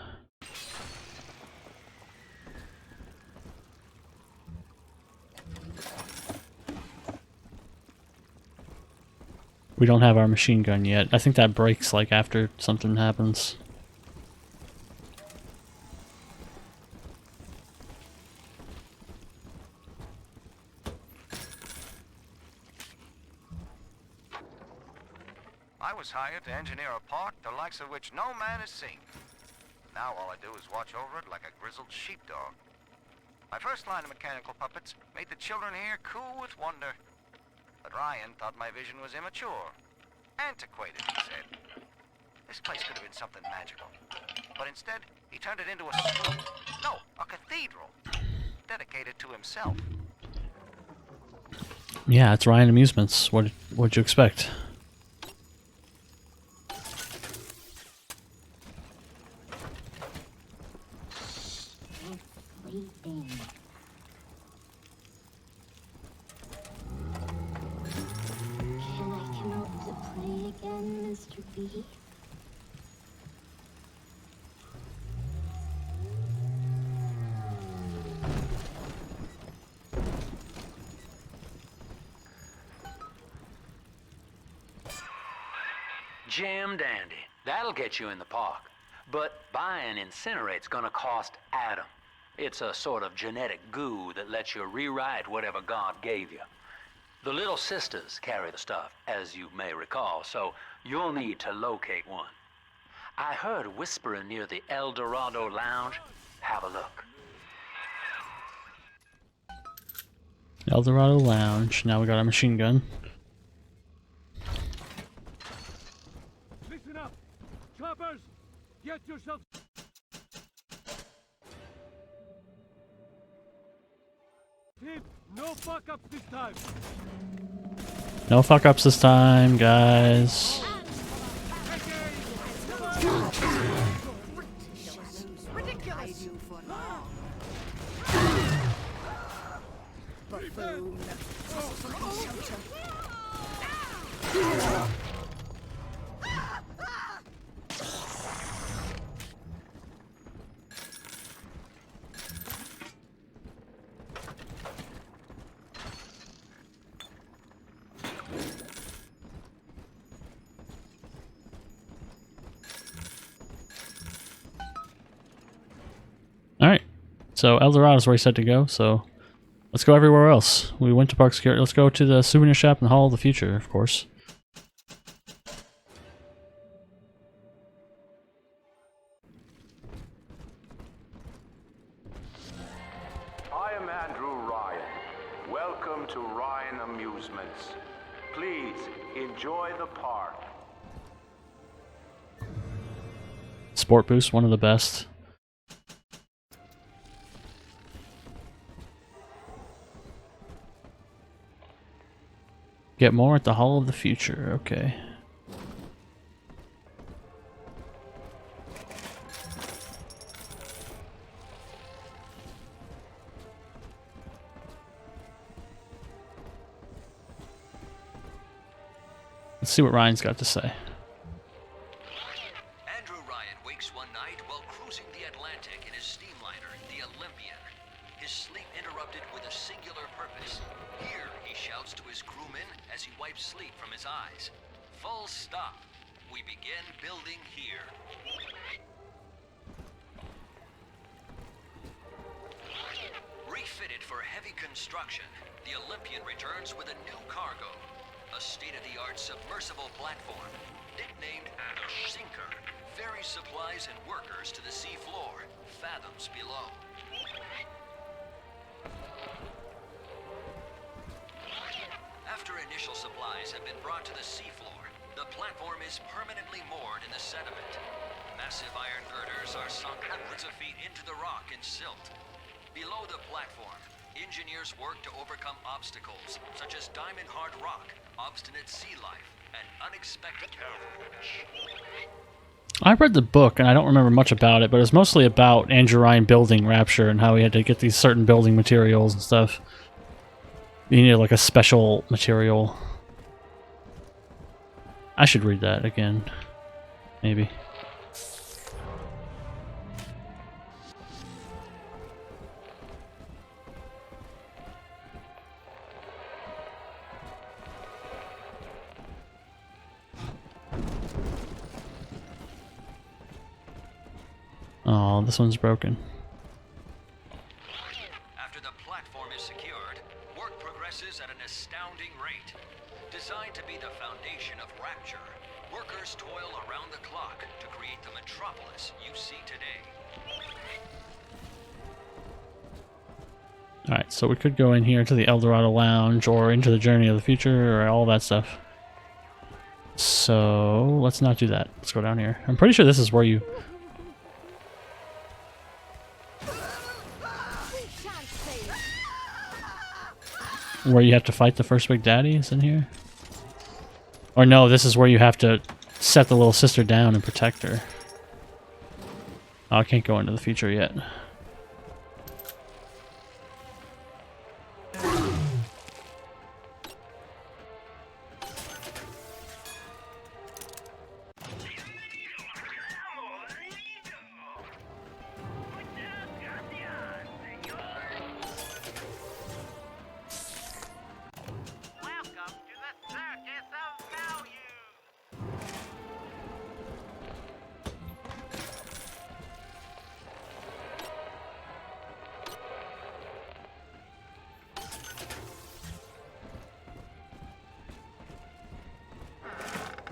[SPEAKER 2] We don't have our machine gun yet. I think that breaks like after something happens.
[SPEAKER 3] I was hired to engineer a park the likes of which no man has seen. Now all I do is watch over it like a grizzled sheepdog. My first line of mechanical puppets made the children here cool with wonder. But Ryan thought my vision was immature. Antiquated, he said. This place could have been something magical. But instead, he turned it into a school. No, a cathedral. Dedicated to himself.
[SPEAKER 2] Yeah, it's Ryan Amusements. What'd you expect?
[SPEAKER 8] Sleeping. Can I come out to play again, Mr. B?
[SPEAKER 13] Jam dandy. That'll get you in the park. But buying Incinerate's gonna cost Adam. It's a sort of genetic goo that lets you rewrite whatever God gave you. The little sisters carry the stuff, as you may recall, so you'll need to locate one. I heard whispering near the El Dorado Lounge. Have a look.
[SPEAKER 2] El Dorado Lounge. Now we got our machine gun.
[SPEAKER 6] Listen up! Choppers! Get yourself... Tip, no fuck-ups this time!
[SPEAKER 2] No fuck-ups this time, guys.
[SPEAKER 7] Ridiculous! Buffoon.
[SPEAKER 2] Alright. So El Dorado's where he said to go, so let's go everywhere else. We went to Park Security. Let's go to the souvenir shop and the Hall of the Future, of course.
[SPEAKER 3] I am Andrew Ryan. Welcome to Ryan Amusements. Please enjoy the park.
[SPEAKER 2] Sport Boost, one of the best. Get more at the Hall of the Future, okay. Let's see what Ryan's got to say.
[SPEAKER 14] Andrew Ryan wakes one night while cruising the Atlantic in his steamliner, the Olympian. His sleep interrupted with a singular purpose. Here, he shouts to his crewmen as he wipes sleep from his eyes. Full stop. We begin building here. Refitted for heavy construction, the Olympian returns with a new cargo. A state-of-the-art submersible platform, nicknamed the Sinker, ferries supplies and workers to the sea floor, fathoms below. After initial supplies have been brought to the seafloor, the platform is permanently moored in the sediment. Massive iron girders are sunk hundreds of feet into the rock and silt. Below the platform, engineers work to overcome obstacles such as diamond-hard rock, obstinate sea life, and unexpected
[SPEAKER 2] I read the book and I don't remember much about it, but it was mostly about Andrew Ryan building Rapture and how he had to get these certain building materials and stuff. You needed like a special material. I should read that again. Maybe. Oh, this one's broken.
[SPEAKER 14] After the platform is secured, work progresses at an astounding rate. Designed to be the foundation of Rapture, workers toil around the clock to create the metropolis you see today.
[SPEAKER 2] Alright, so we could go in here to the Eldorado Lounge or into the Journey of the Future or all that stuff. So, let's not do that. Let's go down here. I'm pretty sure this is where you... where you have to fight the first Big Daddy is in here? Or no, this is where you have to set the little sister down and protect her. Oh, I can't go into the future yet.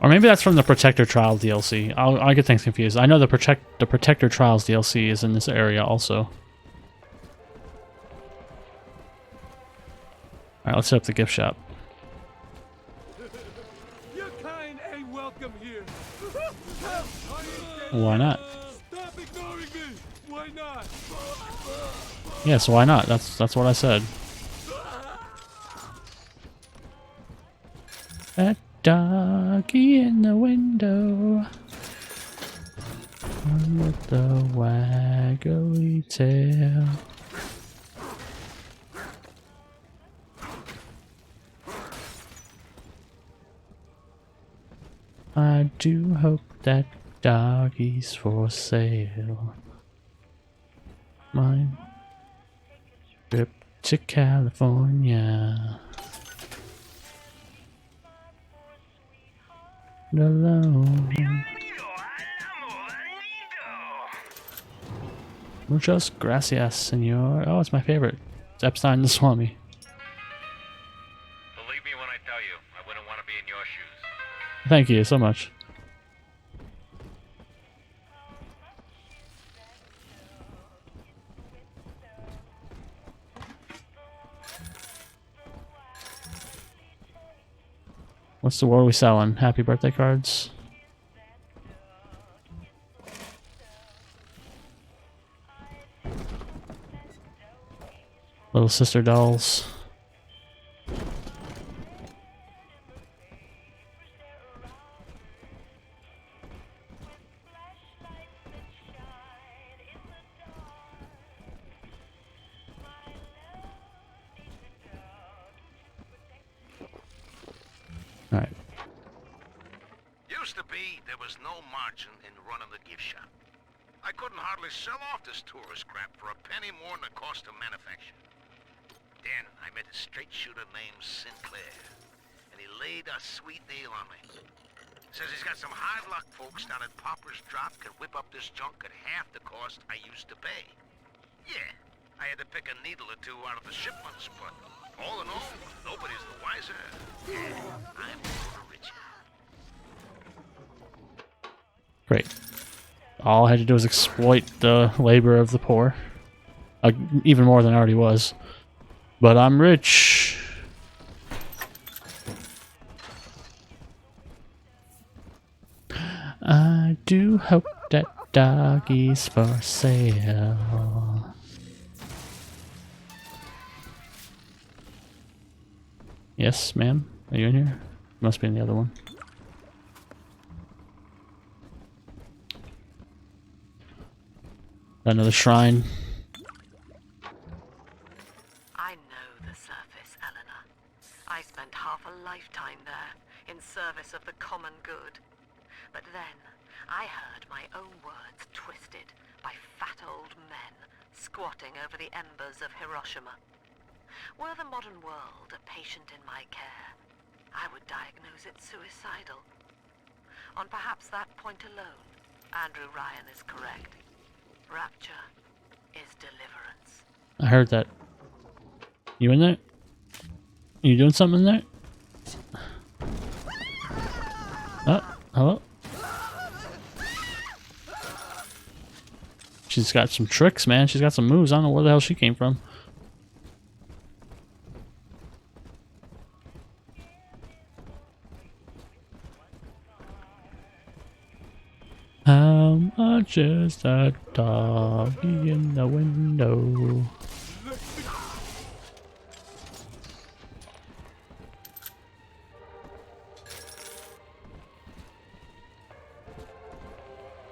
[SPEAKER 2] Or maybe that's from the Protector Trials DLC. I get things confused. I know the Protector Trials DLC is in this area also. Alright, let's set up the gift shop.
[SPEAKER 6] Your kind ain't welcome here.
[SPEAKER 2] Why not?
[SPEAKER 6] Stop ignoring me. Why not?
[SPEAKER 2] Yeah, so why not? That's what I said. That doggy in the window with the waggly tail. I do hope that doggy's for sale. Mine trip to California. Alone. Muchas gracias, senor. Oh, it's my favorite. It's Epstein the Swami.
[SPEAKER 9] Believe me when I tell you, I wouldn't want to be in your shoes.
[SPEAKER 2] Thank you so much. What are we selling? Happy birthday cards? Little sister dolls. Alright.
[SPEAKER 3] Used to be, there was no margin in running the gift shop. I couldn't hardly sell off this tourist crap for a penny more than the cost of manufacture. Then I met a straight shooter named Sinclair, and he laid a sweet deal on me. Says he's got some hard luck folks down at Popper's Drop could whip up this junk at half the cost I used to pay. Yeah, I had to pick a needle or two out of the shipments, but all in all, nobody's the wiser. Yeah, I'm richer.
[SPEAKER 2] Great. All I had to do was exploit the labor of the poor. Even more than I already was. But I'm rich. I do hope that doggy's for sale. Yes, ma'am? Are you in here? Must be in the other one. Another shrine.
[SPEAKER 5] I know the surface, Eleanor. I spent half a lifetime there, in service of the common good. But then, I heard my own words twisted by fat old men squatting over the embers of Hiroshima. Were the modern world a patient in my care, I would diagnose it suicidal. On perhaps that point alone, Andrew Ryan is correct. Rapture is deliverance.
[SPEAKER 2] I heard that. You in there? You doing something in there? Hello? She's got some tricks, man. She's got some moves. I don't know where the hell she came from. How much is that doggy in the window?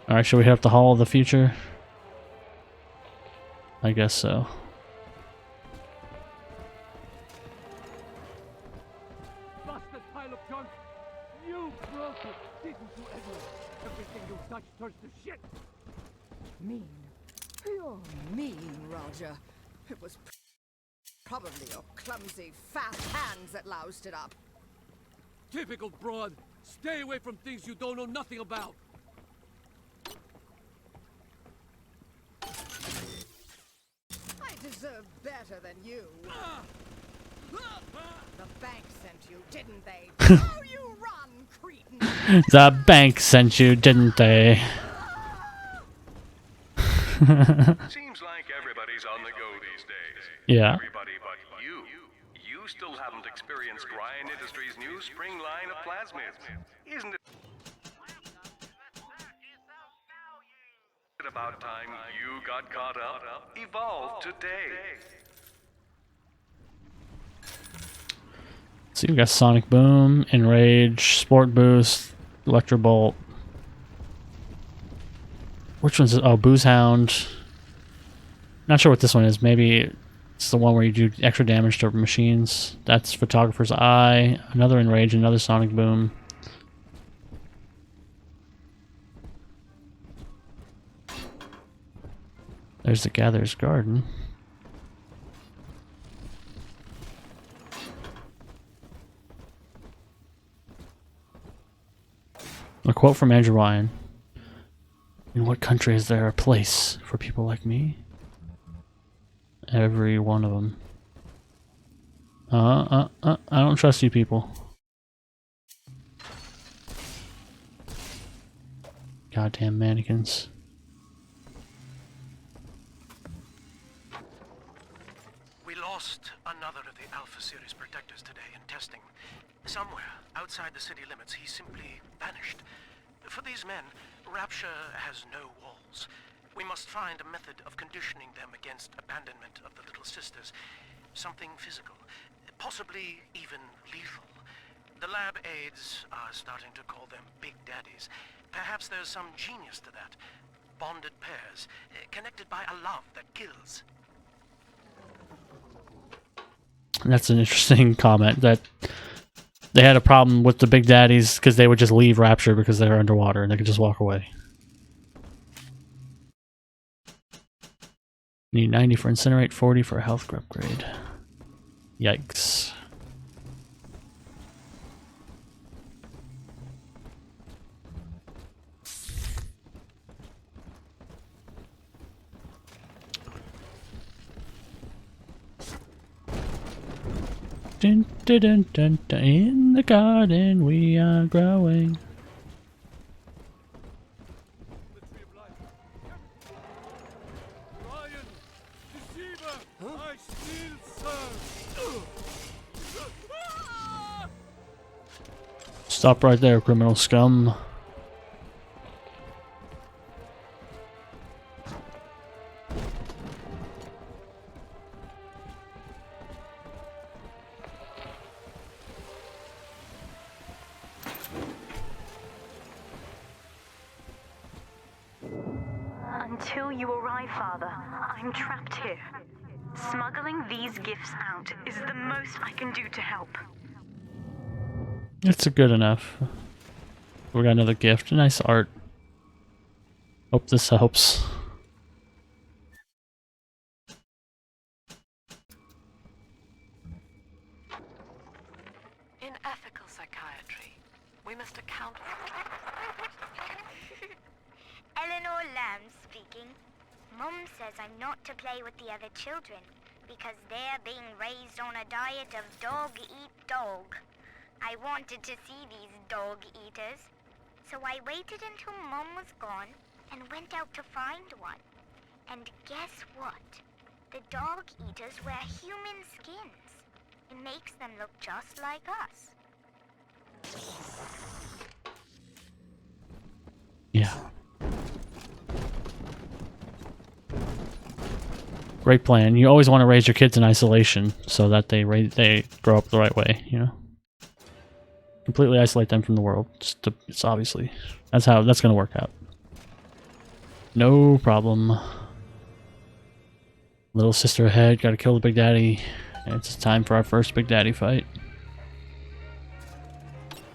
[SPEAKER 2] Alright, should we hit up the Hall of the Future? I guess so.
[SPEAKER 6] Busted pile of junk! You broke it, didn't you, Edward? Everything you touch turns to shit!
[SPEAKER 7] Mean. You're mean, Roger. It was probably your clumsy, fat hands that loused it up.
[SPEAKER 6] Typical broad. Stay away from things you don't know nothing about.
[SPEAKER 7] I deserve better than you. The bank sent you, didn't they? Oh, you run, cretin!
[SPEAKER 2] The bank sent you, didn't they?
[SPEAKER 15] Seems like everybody's on the go these days.
[SPEAKER 2] Yeah.
[SPEAKER 15] Everybody but you. You still haven't experienced Ryan Industries' new spring line of plasmids. Isn't it about time you got caught up? Evolve today.
[SPEAKER 2] So we got Sonic Boom, Enrage, Sport Boost, Electro Bolt. Which one's it? Oh, Booze Hound. Not sure what this one is. Maybe it's the one where you do extra damage to machines. That's Photographer's Eye. Another Enrage, another Sonic Boom. There's the Gatherer's Garden. A quote from Andrew Ryan. In what country is there a place for people like me? Every one of them. I don't trust you people. Goddamn mannequins.
[SPEAKER 12] We lost another of the Alpha Series protectors today in testing. Somewhere outside the city limits, he simply vanished. For these men, Rapture has no walls. We must find a method of conditioning them against abandonment of the Little Sisters. Something physical, possibly even lethal. The lab aides are starting to call them Big Daddies. Perhaps there's some genius to that. Bonded pairs, connected by a love that kills.
[SPEAKER 2] That's an interesting comment. That They had a problem with the Big Daddies because they would just leave Rapture because they were underwater and they could just walk away. Need 90 for Incinerate, 40 for a health upgrade. Yikes. Dun, dun, dun, dun, dun. In the garden we are growing.
[SPEAKER 6] I still serve.
[SPEAKER 2] Stop right there, criminal scum.
[SPEAKER 11] Until you arrive, Father, I'm trapped here. Smuggling these gifts out is the most I can do to help.
[SPEAKER 2] It's good enough. We got another gift. Nice art. Hope this helps.
[SPEAKER 10] In ethical psychiatry, we must account for...
[SPEAKER 16] Eleanor Lamb speaking. Mum says I'm not to play with the other children because they're being raised on a diet of dog-eat-dog. I wanted to see these dog-eaters, so I waited until Mum was gone and went out to find one. And guess what? The dog-eaters wear human skins. It makes them look just like us.
[SPEAKER 2] Yeah. Great plan. You always want to raise your kids in isolation so that they grow up the right way, you know? Completely isolate them from the world. It's obviously... that's going to work out. No problem. Little sister ahead. Gotta kill the Big Daddy. It's time for our first Big Daddy fight.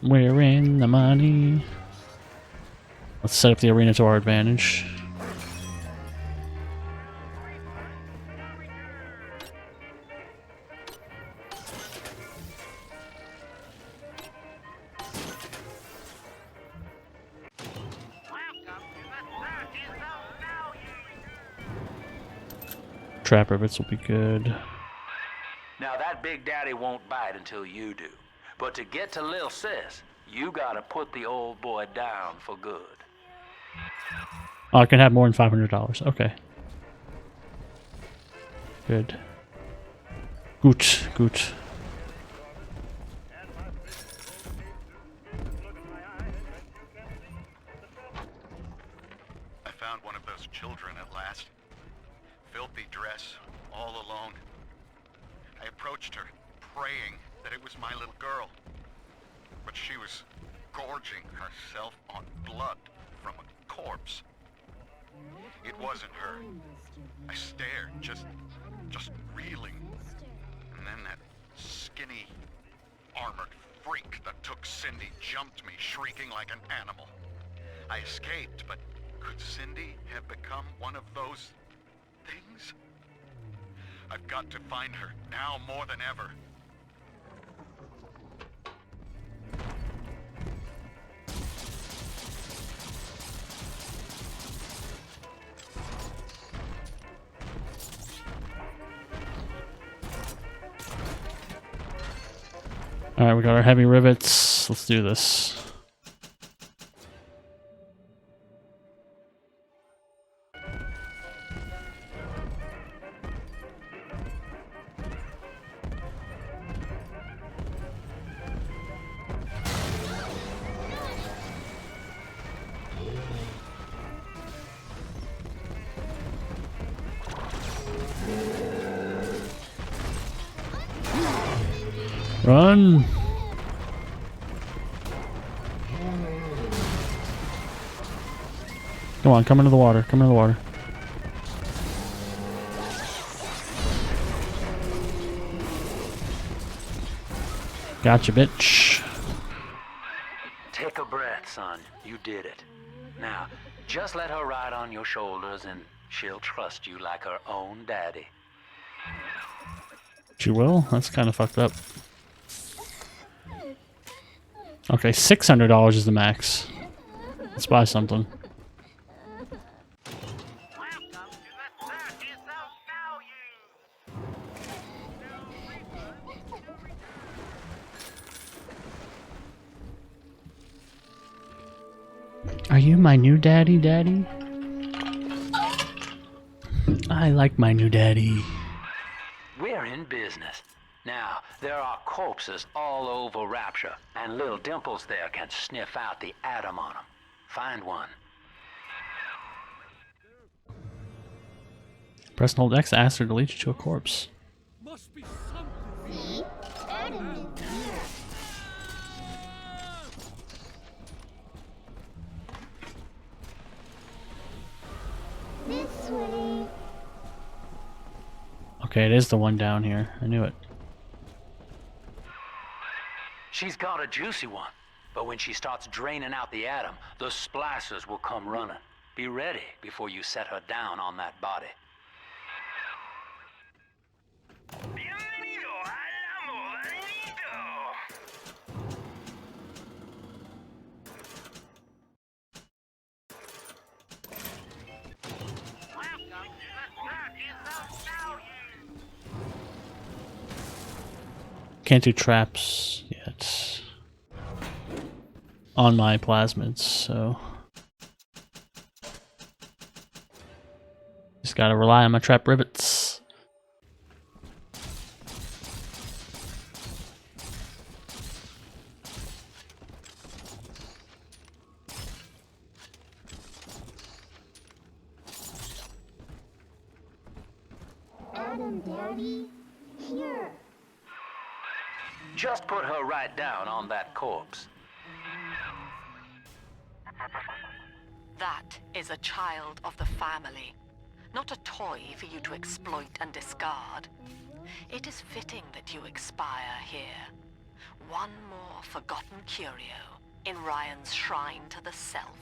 [SPEAKER 2] We're in the money. Let's set up the arena to our advantage. Trap rivets will be good.
[SPEAKER 13] Now that Big Daddy won't bite until you do. But to get to Lil Sis, you gotta put the old boy down for good.
[SPEAKER 2] Oh, I can have more than $500. Okay. Good. Gut, gut.
[SPEAKER 9] I found one of those children at last. Filthy dress, all alone. I approached her, praying that it was my little girl. But she was gorging herself on blood from a corpse. It wasn't her. I stared, just reeling. And then that skinny, armored freak that took Cindy jumped me, shrieking like an animal. I escaped, but could Cindy have become one of those things? I've got to find her, now more than ever.
[SPEAKER 2] Alright, we got our heavy rivets. Let's do this. Run! Come on, come into the water. Come into the water. Gotcha, bitch.
[SPEAKER 13] You did it. Now, just let her ride on your shoulders and she'll trust you like her own daddy.
[SPEAKER 2] She will? That's kind of fucked up. Okay, $600 is the max. Let's buy something. Are you my new daddy, daddy? I like my new daddy.
[SPEAKER 13] We're in business. Now, there are corpses all over Rapture, and little Dimples there can sniff out the atom on them. Find one.
[SPEAKER 2] Press and hold X to ask her to lead you to a corpse.
[SPEAKER 6] Must be something.
[SPEAKER 1] See? Adam is here. This way.
[SPEAKER 2] Okay, it is the one down here. I knew it.
[SPEAKER 13] She's got a juicy one, but when she starts draining out the atom, the splicers will come running. Be ready before you set her down on that body.
[SPEAKER 2] Can't do traps yet on my plasmids, so just gotta rely on my trap rivets.
[SPEAKER 1] Adam, Daddy, here.
[SPEAKER 13] Just put her right down on that corpse.
[SPEAKER 5] That is a child of the family, not a toy for you to exploit and discard. It is fitting that you expire here. One more forgotten curio in Ryan's shrine to the self.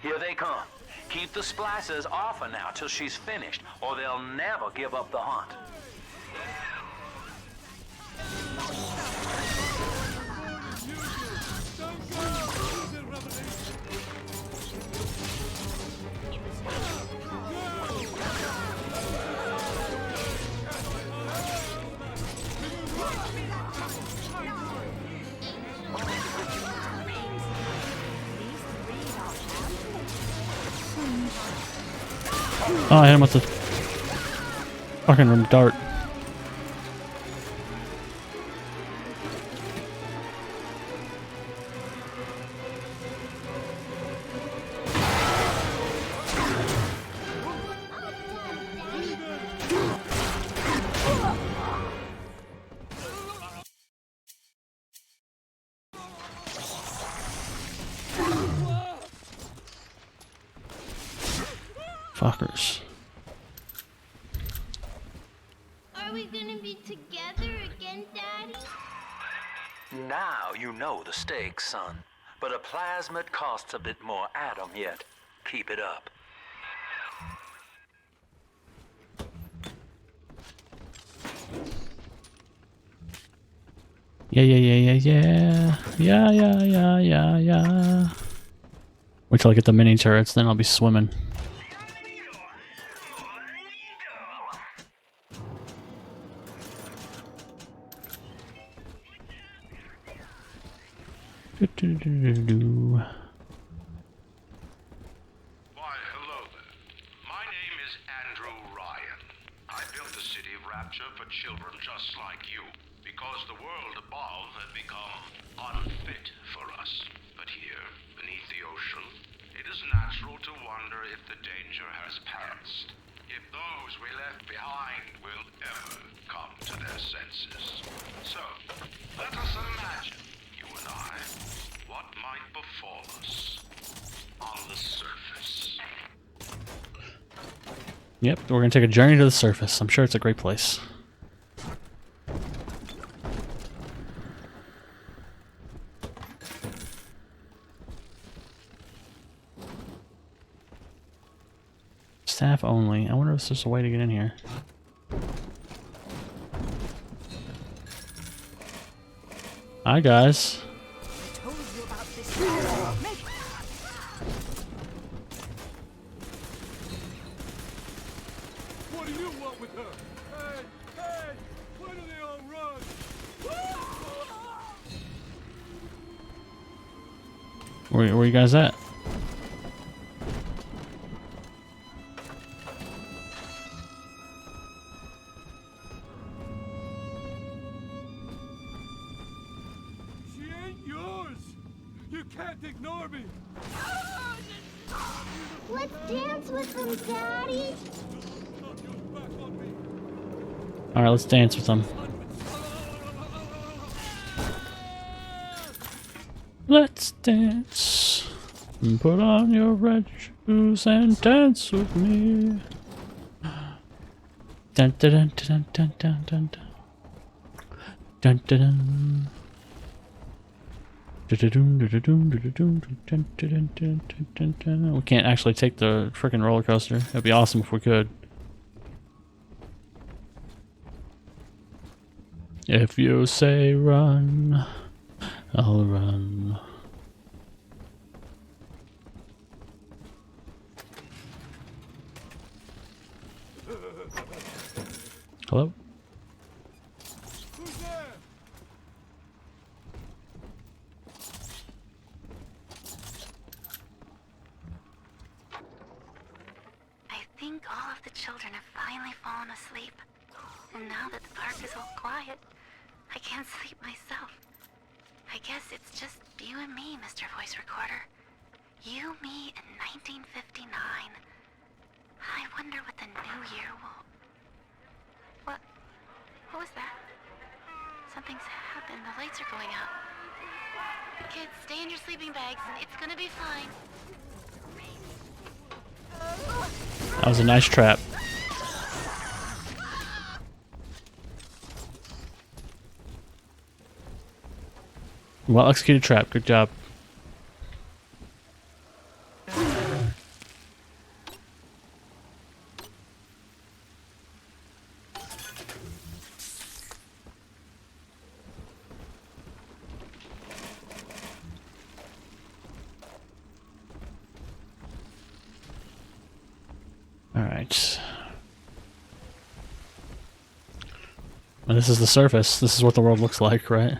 [SPEAKER 13] Here they come. Keep the splicers off her now till she's finished, or they'll never give up the hunt.
[SPEAKER 2] Oh, I hit him with the fucking dart. Fuckers.
[SPEAKER 1] Are we gonna be together again, Daddy?
[SPEAKER 13] Now you know the stakes, son. But a plasmid costs a bit more atom yet. Keep it up. Yeah. Wait till I get the mini turrets, then I'll be swimming.
[SPEAKER 3] Why, hello there. My name is Andrew Ryan. I built the city of Rapture for children just like you, because the world above had become unfit for us. But here, beneath the ocean, it is natural to wonder if the danger has passed. If those we left behind will ever come to their senses. So, let us imagine, you and I, what might befall us on the surface.
[SPEAKER 2] Yep, we're gonna take a journey to the surface. I'm sure it's a great place. Staff only. I wonder if there's a way to get in here. Hi guys.
[SPEAKER 6] What do you want with her? Hey, hey! Why do they all run?
[SPEAKER 2] Where you guys at?
[SPEAKER 6] She ain't yours! You can't ignore me!
[SPEAKER 1] Let's dance with them, Daddy.
[SPEAKER 2] Alright, let's dance with them. Let's dance. Put on your red shoes and dance with me. Dun dun dun dun dun dun dun dun dun dun. We can't actually take the frickin' roller coaster. It'd be awesome if we could. If you say run, I'll run. Hello?
[SPEAKER 6] Who's there?
[SPEAKER 5] I think all of the children have finally fallen asleep. And now that the park is all quiet, I can't sleep myself. I guess it's just you and me, Mr. Voice Recorder. You, me, and 1959. I wonder what the new year will... What was that? Something's happened. The lights are going out. Kids, stay in your sleeping bags. It's gonna be fine.
[SPEAKER 2] That was a nice trap. Well executed trap. Good job. Alright. And this is the surface. This is what the world looks like, right?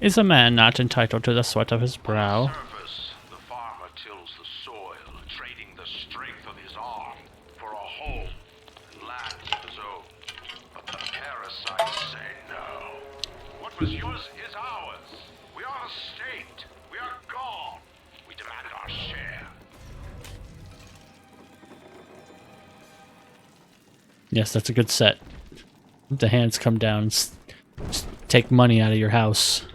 [SPEAKER 2] Is a man not entitled to the sweat of his brow?
[SPEAKER 3] Surface, the farmer tills the soil, trading the strength of his arm for a home and land of his own. But the parasites say no. What was yours is ours. We are the state. We are gone. We demand our share.
[SPEAKER 2] Yes, that's a good set. The hands come down and take money out of your house.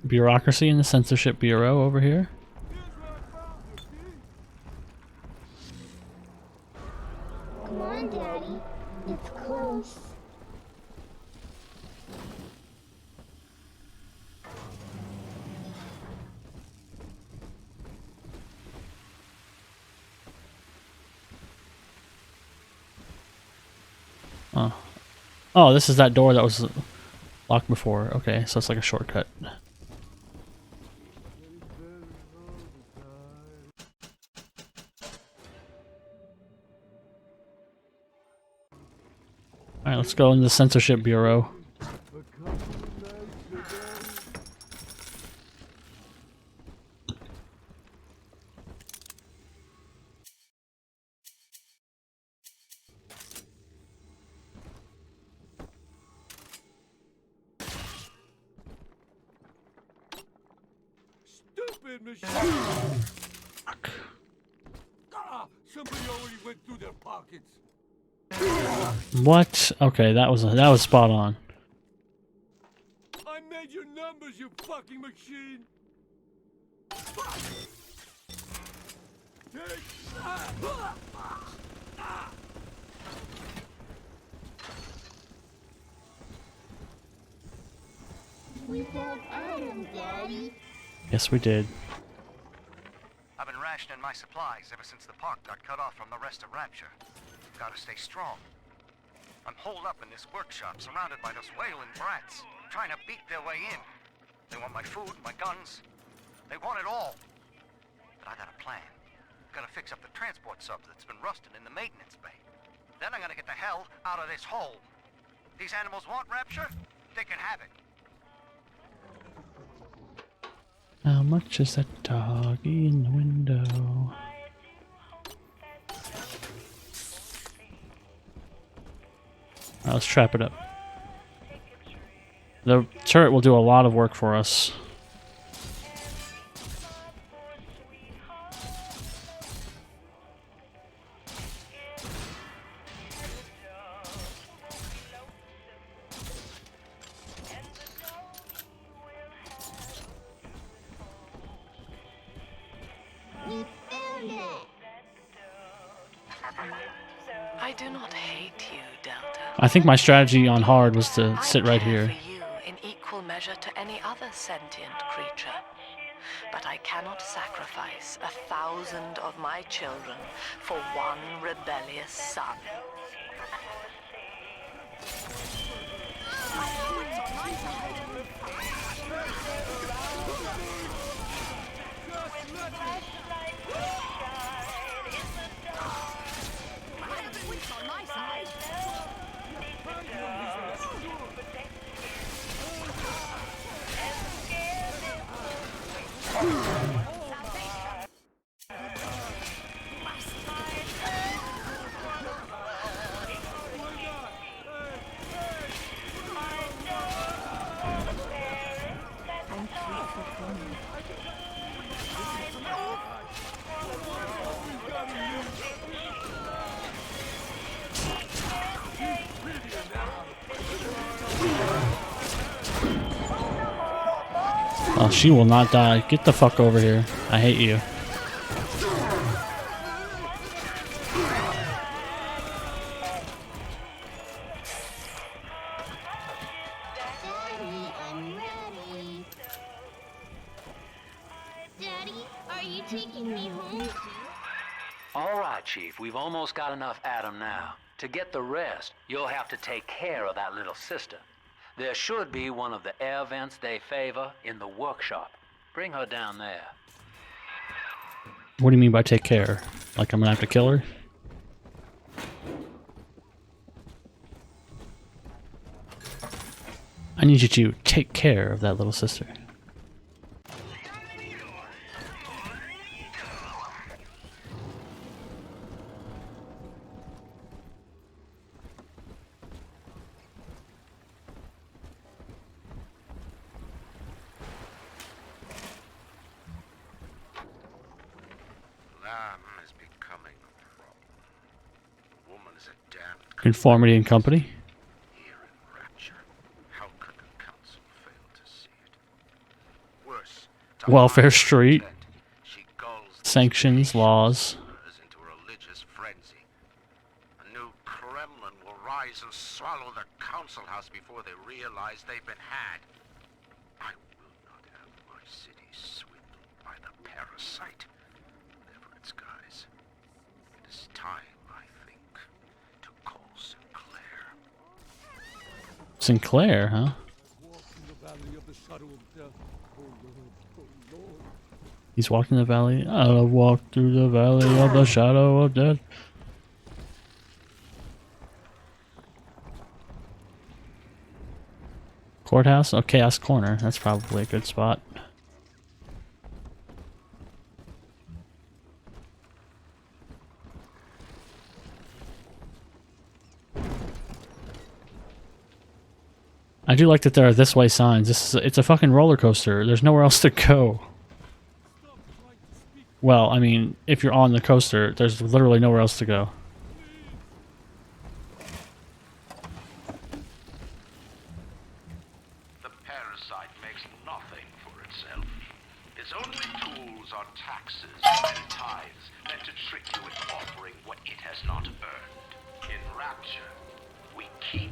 [SPEAKER 2] Bureaucracy in the Censorship Bureau over here.
[SPEAKER 1] Come on, Daddy. It's close.
[SPEAKER 2] Oh. Oh, this is that door that was locked before. Okay, so it's like a shortcut. Alright, let's go in the Censorship Bureau.
[SPEAKER 6] Stupid machine! Ah, somebody already went through their pockets.
[SPEAKER 2] What? Okay, that was spot on.
[SPEAKER 6] I made your numbers, you fucking machine!
[SPEAKER 8] We found Adam, Daddy.
[SPEAKER 2] Yes, we did.
[SPEAKER 17] I've been rationing my supplies ever since the park got cut off from the rest of Rapture. Gotta stay strong. I'm holed up in this workshop, surrounded by those whaling brats, trying to beat their way in. They want my food, my guns. They want it all. But I got a plan. Gotta fix up the transport sub that's been rusted in the maintenance bay. Then I'm gonna get the hell out of this hole. These animals want Rapture? They can have it.
[SPEAKER 2] How much is that doggy in the window? Alright, let's trap it up. The turret will do a lot of work for us.
[SPEAKER 8] We found it.
[SPEAKER 4] I do not hate you, Delta.
[SPEAKER 2] I think my strategy on hard was to sit right here.
[SPEAKER 4] For you in equal measure to any other sentient creature. But I cannot sacrifice 1,000 of my children for one rebellious son.
[SPEAKER 2] Oh, she will not die. Get the fuck over here. I hate you.
[SPEAKER 8] Daddy, I'm ready. Daddy, are you taking me home?
[SPEAKER 13] All right, Chief, we've almost got enough Adam now. To get the rest, you'll have to take care of that little sister. There should be one of the air vents they favor in the workshop. Bring her down there.
[SPEAKER 2] What do you mean by take care? Like I'm gonna have to kill her? I need you to take care of that little sister.
[SPEAKER 3] Lamb is becoming a problem. The woman is a damned
[SPEAKER 2] Conformity and company.
[SPEAKER 3] here in Rapture. How could the council fail to see it? Worse, to
[SPEAKER 2] Welfare
[SPEAKER 3] hide her
[SPEAKER 2] Street.
[SPEAKER 3] intent, she gulls these
[SPEAKER 2] Sanctions, laws.
[SPEAKER 3] prisoners into a religious frenzy. A new Kremlin will rise and swallow the council house before they realize they've been had. I will not have my city swindled by the parasite. Whatever its guise. It is time, I think, to call Sinclair.
[SPEAKER 2] Sinclair, huh?
[SPEAKER 6] Walk in the valley of the shadow of death. Oh Lord, oh Lord.
[SPEAKER 2] He's walking the valley. I'll walk through the valley of the shadow of death. Courthouse? Oh, Chaos Corner. That's probably a good spot. I do like that there are this way signs. It's a fucking roller coaster. There's nowhere else to go. Well, I mean, if you're on the coaster, there's literally nowhere else to go.
[SPEAKER 3] The parasite makes nothing for itself. Its only tools are taxes and tithes meant to trick you into offering what it has not earned. In Rapture, we keep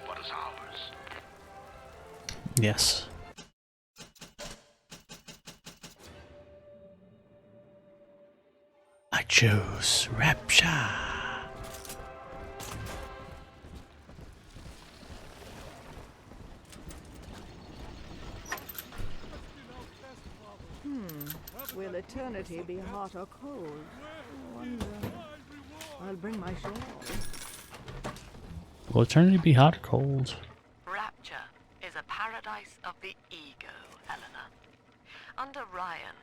[SPEAKER 3] what is ours.
[SPEAKER 2] Yes. I chose Rapture.
[SPEAKER 7] Will eternity be hot or cold? I wonder. I'll bring my shawl.
[SPEAKER 2] Will eternity be hot or cold?
[SPEAKER 5] Rapture is a paradise of the ego, Eleanor. Under Ryan,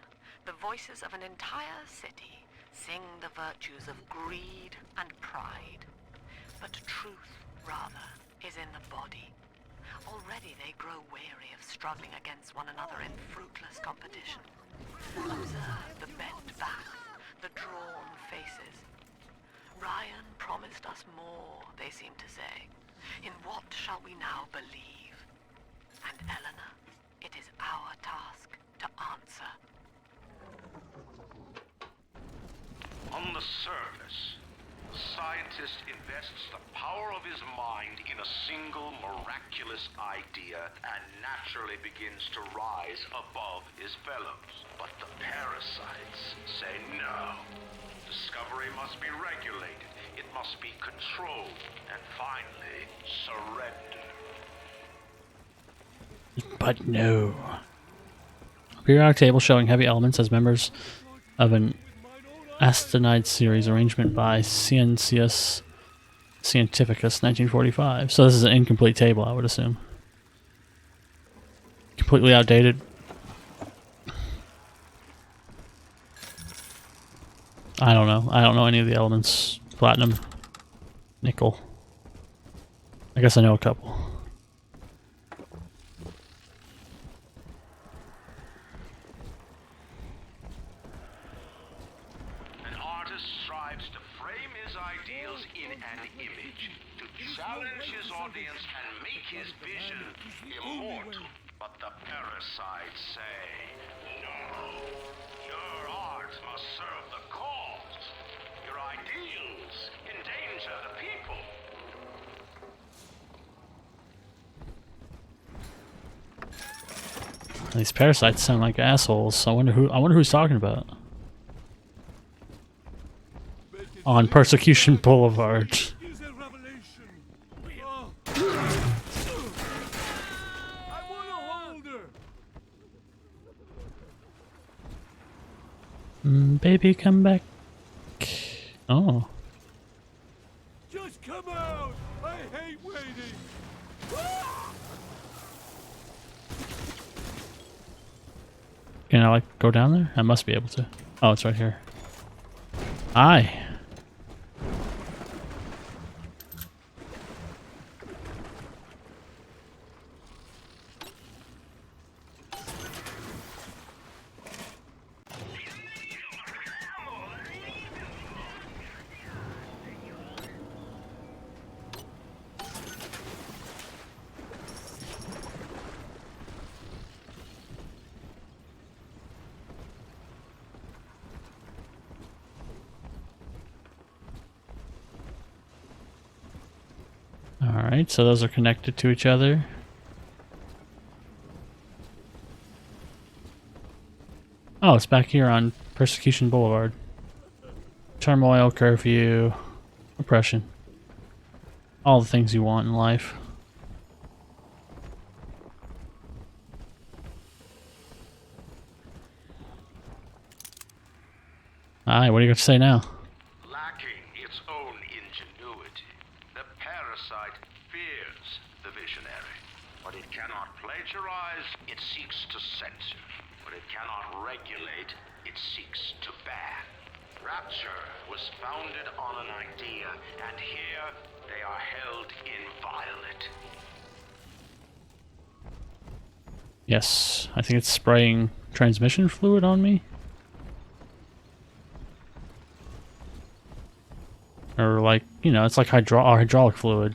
[SPEAKER 5] the voices of an entire city sing the virtues of greed and pride. But truth, rather, is in the body. Already they grow weary of struggling against one another in fruitless competition. Observe the bent backs, the drawn faces. Ryan promised us more, they seem to say. In what shall we now believe? And Eleanor, it is our task to answer.
[SPEAKER 3] On the surface, the scientist invests the power of his mind in a single miraculous idea and naturally begins to rise above his fellows. But the parasites say no. Discovery must be regulated, it must be controlled, and finally, surrender.
[SPEAKER 2] But no. Periodic table showing heavy elements as members of an Astenide series arrangement by Scientius Scientificus 1945. So this is an incomplete table, I would assume. Completely outdated. I don't know. I don't know any of the elements. Platinum. Nickel. I guess I know a couple.
[SPEAKER 3] An artist strives to frame his ideals in an image, to challenge his audience and make his vision immortal. But the parasites say, no. Your art must serve the cause. Your ideals endanger the people.
[SPEAKER 2] These parasites sound like assholes. I wonder who's talking about. On Persecution Boulevard. Baby, come back. Oh.
[SPEAKER 6] Just come out! I hate waiting!
[SPEAKER 2] Can I, like, go down there? I must be able to. Oh, it's right here. Hi. Alright, so those are connected to each other. Oh, it's back here on Persecution Boulevard. Turmoil, curfew, oppression. All the things you want in life. Alright, what do you got to say now?
[SPEAKER 3] Lacking its own ingenuity, the parasite fears the visionary. What it cannot plagiarize, it seeks to censor. What it cannot regulate, it seeks to ban. Rapture was founded on an idea, and here they are held inviolate.
[SPEAKER 2] Yes, I think it's spraying transmission fluid on me. Or like, you know, it's like hydraulic fluid.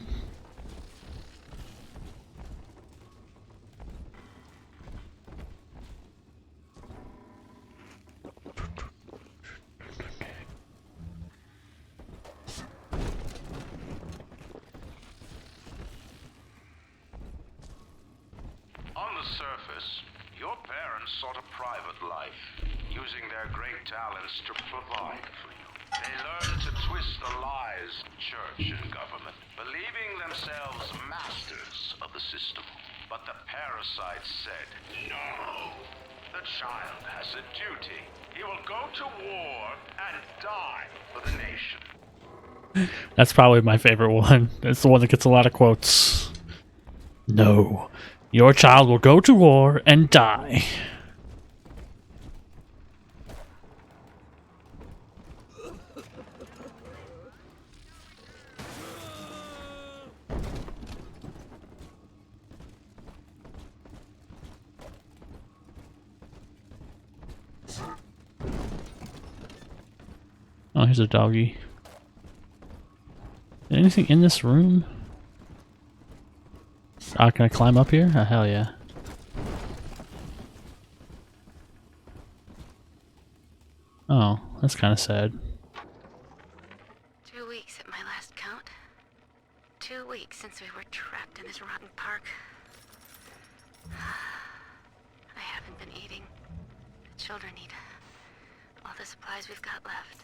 [SPEAKER 3] surface, your parents sought a private life, using their great talents to provide for you. They learned to twist the lies of church and government, believing themselves masters of the system. But the parasites said, no, the child has a duty. He will go to war and die for the nation.
[SPEAKER 2] That's probably my favorite one. It's the one that gets a lot of quotes. No, your child will go to war and die. Oh, here's a doggy. Anything in this room? Can I climb up here? Oh, hell yeah. Oh, that's kind of sad.
[SPEAKER 5] 2 weeks at my last count. 2 weeks since we were trapped in this rotten park. I haven't been eating. The children need all the supplies we've got left.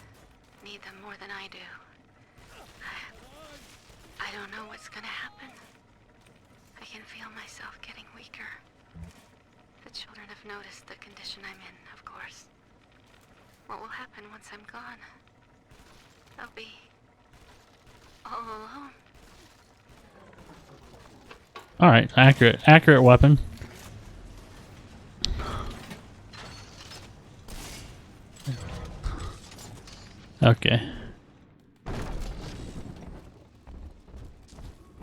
[SPEAKER 5] Need them more than I do. I don't know what's gonna happen. I can feel myself getting weaker. The children have noticed the condition I'm in, of course. What will happen once I'm gone? I'll be all alone.
[SPEAKER 2] Alright, accurate weapon. Okay.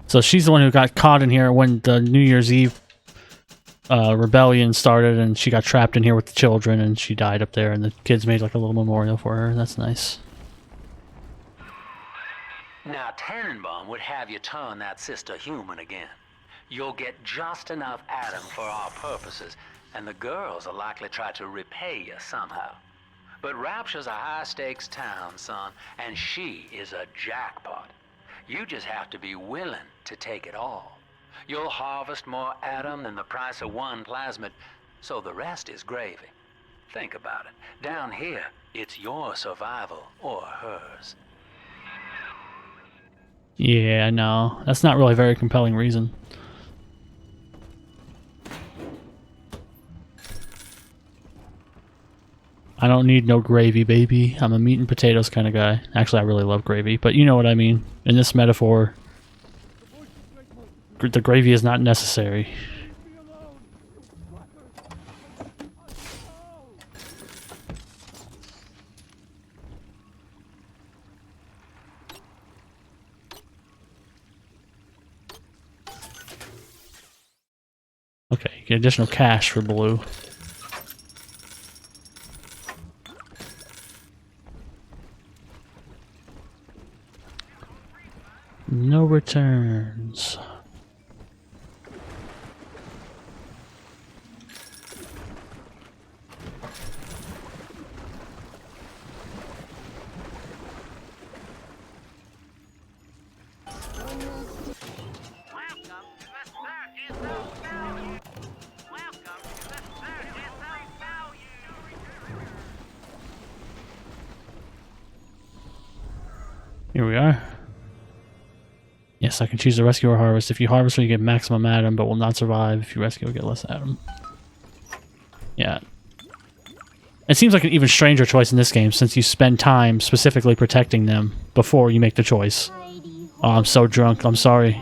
[SPEAKER 2] So she's the one who got caught in here when the New Year's Eve rebellion started, and she got trapped in here with the children, and she died up there, and the kids made like a little memorial for her. That's nice.
[SPEAKER 13] Now, Tannenbaum would have you turn that sister human again. You'll get just enough Adam for our purposes, and the girls will likely try to repay you somehow. But Rapture's a high-stakes town, son, and she is a jackpot. You just have to be willing to take it all. You'll harvest more Adam than the price of one plasmid, so the rest is gravy. Think about it. Down here, it's your survival or hers.
[SPEAKER 2] Yeah, no. That's not really a very compelling reason. I don't need no gravy, baby. I'm a meat and potatoes kind of guy. Actually, I really love gravy, but you know what I mean. In this metaphor, the gravy is not necessary. Okay, get additional cash for blue. No returns. Here we are. Yes, I can choose to rescue or harvest. If you harvest, you get maximum Adam, but will not survive. If you rescue, you'll get less Adam. Yeah. It seems like an even stranger choice in this game, since you spend time specifically protecting them before you make the choice. Oh, I'm so drunk. I'm sorry.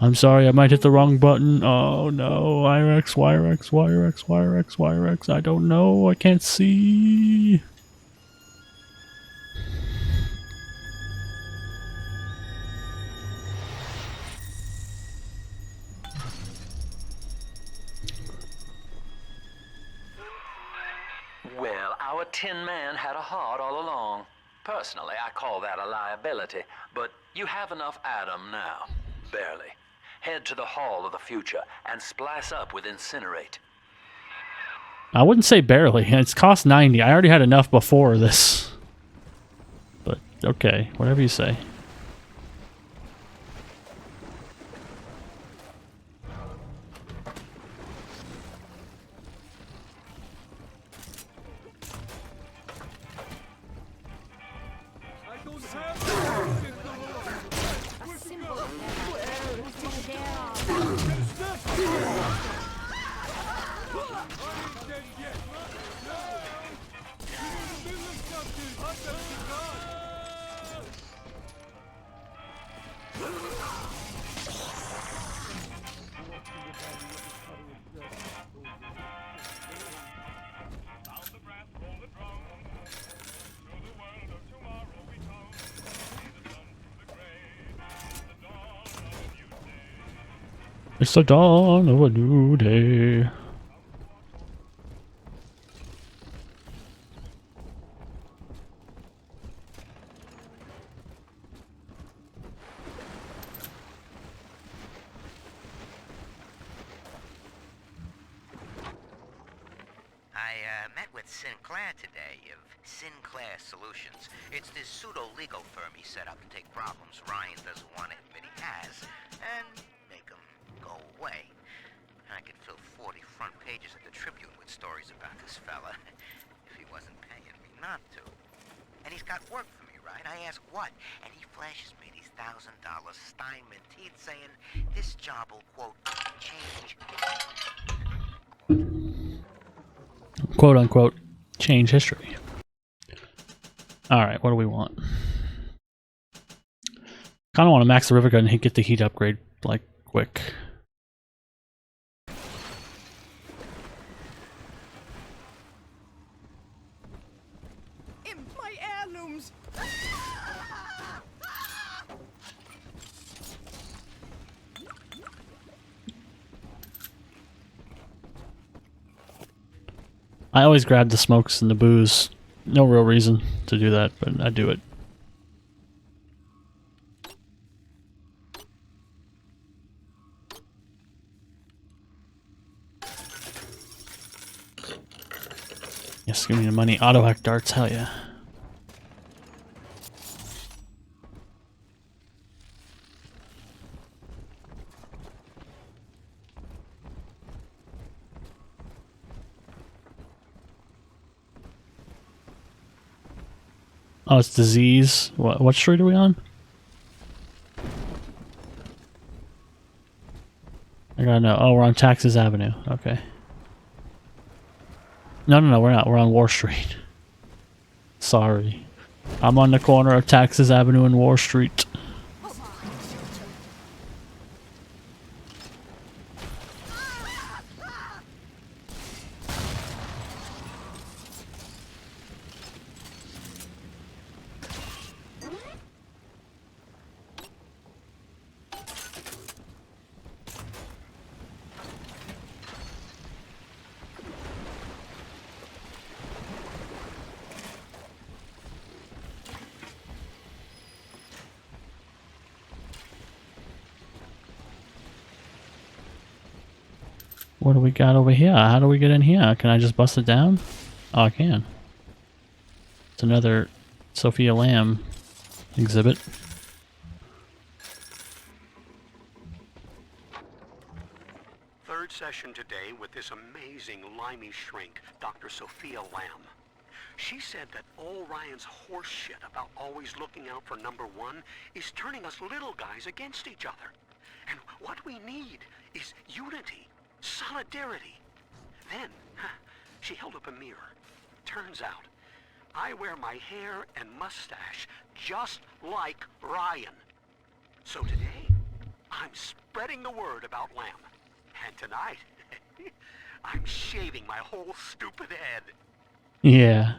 [SPEAKER 2] I'm sorry, I might hit the wrong button. Oh no. YRX, YRX, YRX, YRX, YRX. I don't know. I can't see.
[SPEAKER 13] Well, our Tin Man had a heart all along. Personally, I call that a liability, but you have enough Adam now. Barely. Head to the Hall of the Future and splice up with Incinerate.
[SPEAKER 2] I wouldn't say barely. It's cost 90. I already had enough before this. But, okay. Whatever you say. It's the dawn of a new day.
[SPEAKER 17] I met with Sinclair today of Sinclair Solutions. It's this pseudo-legal firm he set up to take problems Ryan doesn't want to admit he has and make them go away. I could fill 40 front pages of the Tribune with stories about this fella if he wasn't paying me not to. And he's got work for me, right? I ask what? And he flashes me these $1,000 Steinman teeth saying this job will, quote, change...
[SPEAKER 2] Quote unquote, change history. Alright, what do we want? Kinda want to max the river gun and get the heat upgrade, like, quick.
[SPEAKER 7] My heirlooms!
[SPEAKER 2] I always grab the smokes and the booze. No real reason to do that, but I do it. Yes, give me the money. Auto hack darts, hell yeah. Oh, it's disease. What street are we on? I gotta know. Oh, we're on Taxes Avenue. Okay. No, we're not. We're on War Street. Sorry. I'm on the corner of Taxes Avenue and War Street. What do we got over here? How do we get in here? Can I just bust it down? Oh, I can. It's another Sofia Lamb exhibit.
[SPEAKER 18] Third session today with this amazing limey shrink, Dr. Sofia Lamb. She said that all Ryan's horse shit about always looking out for number one is turning us little guys against each other. And what we need is unity. Solidarity. Then, she held up a mirror. Turns out, I wear my hair and mustache just like Ryan. So today, I'm spreading the word about Lamb. And tonight, I'm shaving my whole stupid head.
[SPEAKER 2] Yeah.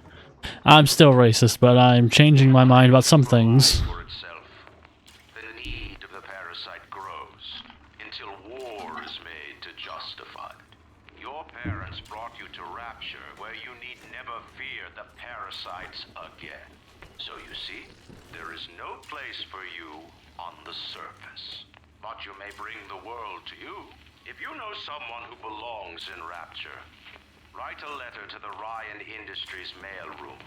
[SPEAKER 2] I'm still racist, but I'm changing my mind about some things.
[SPEAKER 3] The need of the parasite grows until war is made to justify it. Your parents brought you to Rapture, where you need never fear the parasites again. So you see, there is no place for you on the surface. But you may bring the world to you. If you know someone who belongs in Rapture, write a letter to the Ryan Industries mailroom.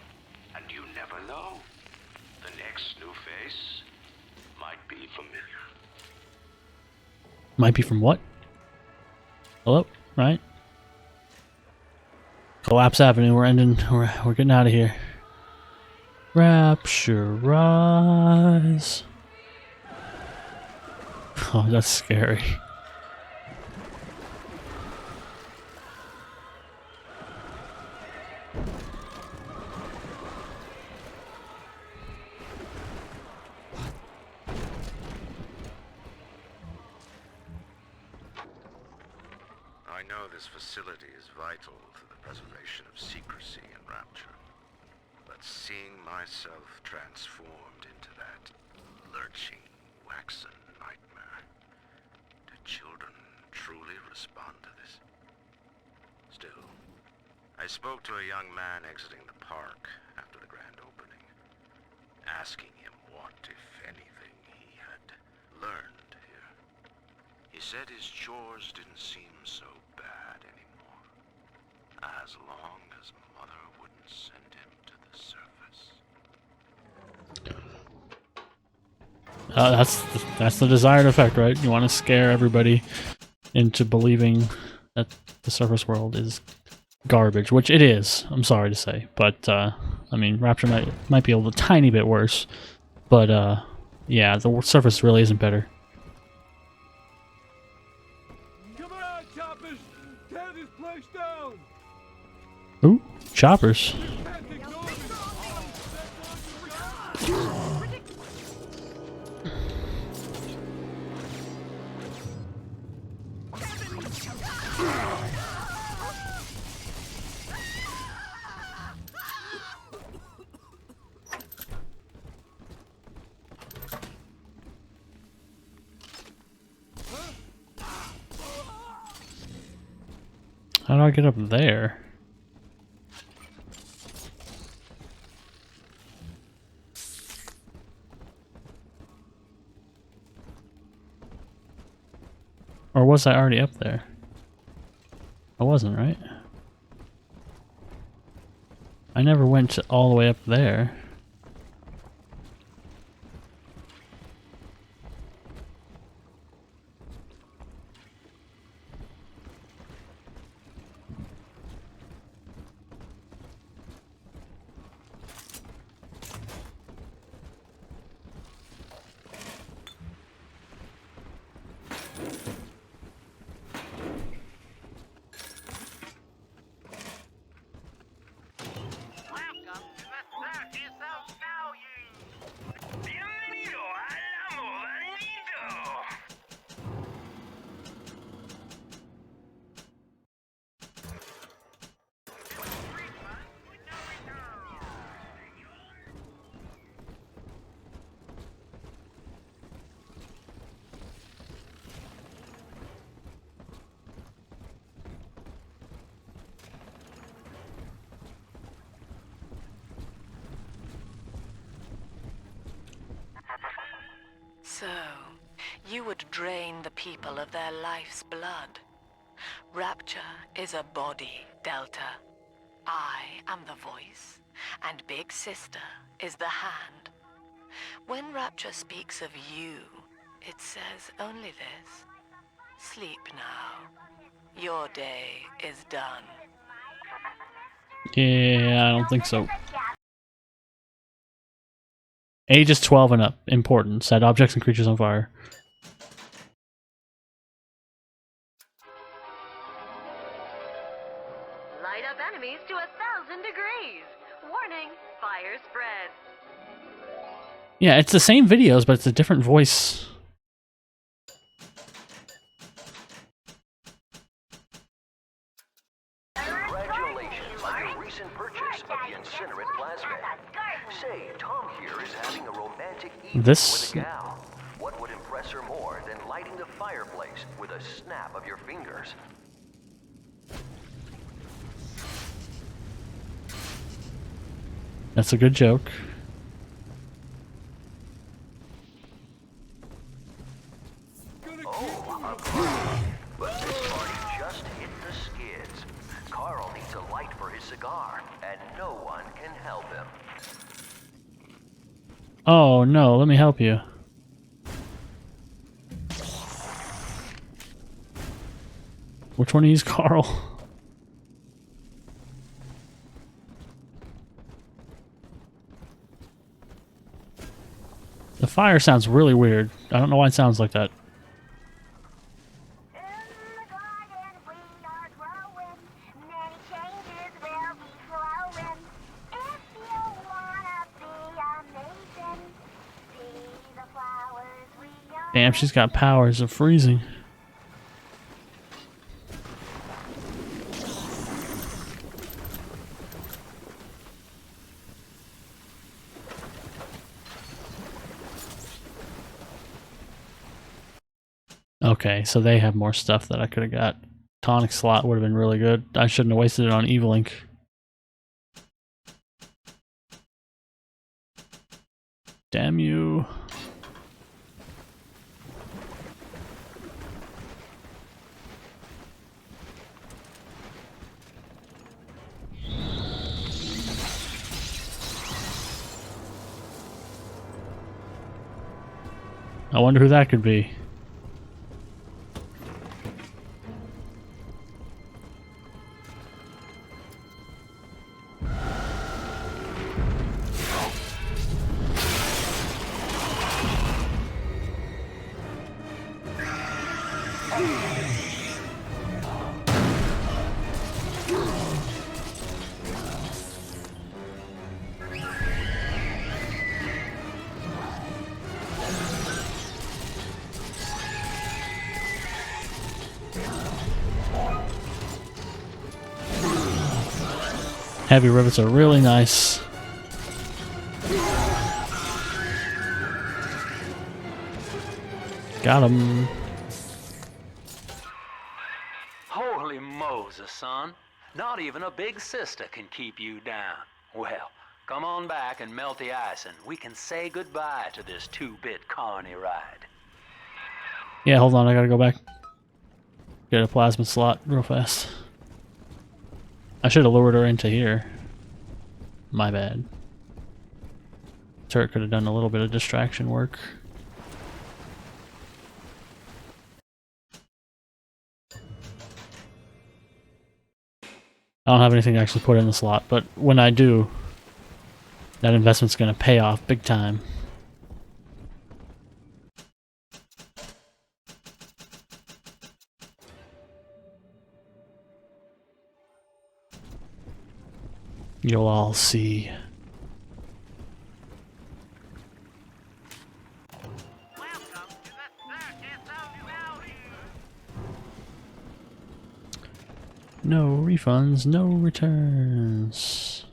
[SPEAKER 3] And you never know. The next new face might be familiar.
[SPEAKER 2] Might be from what? Hello? Right? Collapse Avenue. We're ending. We're getting out of here. Rapture rise. Oh, that's scary.
[SPEAKER 3] know this facility is vital to the preservation of secrecy in Rapture. But seeing myself transformed into that lurching, waxen nightmare, do children truly respond to this? Still, I spoke to a young man exiting the park after the grand opening, asking him what, if anything, he had learned here. He said his chores didn't seem so bad anymore, as long as Mother wouldn't send him to the surface.
[SPEAKER 2] That's the desired effect, right? You want to scare everybody into believing that the surface world is garbage, which it is. I'm sorry to say, but I mean, Rapture might be a little tiny bit worse, but yeah, the surface really isn't better.
[SPEAKER 6] Come on, choppers! Tear this place down!
[SPEAKER 2] Ooh, choppers. How do I get up there? Or was I already up there? I wasn't, right? I never went all the way up there.
[SPEAKER 5] So, you would drain the people of their life's blood. Rapture is a body, Delta. I am the voice, and Big Sister is the hand. When Rapture speaks of you, it says only this. Sleep now. Your day is done.
[SPEAKER 2] Yeah, I don't think so. Ages 12 and up. Important. Set objects and creatures on fire.
[SPEAKER 5] Light up enemies to 1,000 degrees. Warning, fire spreads.
[SPEAKER 2] Yeah, it's the same videos, but it's a different voice.
[SPEAKER 14] Congratulations on your recent purchase of the incinerate plasmid. Say, Tom here is having a romantic evening with a gal. What would impress her more than lighting the fireplace with a snap of your fingers?
[SPEAKER 2] That's a good joke.
[SPEAKER 14] Oh, a party. But this party just hit the skids. Carl needs a light for his cigar, and no one can help him.
[SPEAKER 2] Oh no, let me help you. Which one of you's Carl? The fire sounds really weird. I don't know why it sounds like that. Damn, she's got powers of freezing. Okay, so they have more stuff that I could have got. Tonic slot would have been really good. I shouldn't have wasted it on Evelink. Damn you. I wonder who that could be. Heavy rivets are really nice. Got him.
[SPEAKER 13] Holy Moses, son. Not even a big sister can keep you down. Well, come on back and melt the ice and we can say goodbye to this 2-bit carny ride.
[SPEAKER 2] Yeah, hold on, I gotta go back. Get a plasma slot real fast. I should have lured her into here. My bad. Turret could have done a little bit of distraction work. I don't have anything to actually put in the slot, but when I do, that investment's gonna pay off big time. You'll all see. No refunds, no returns.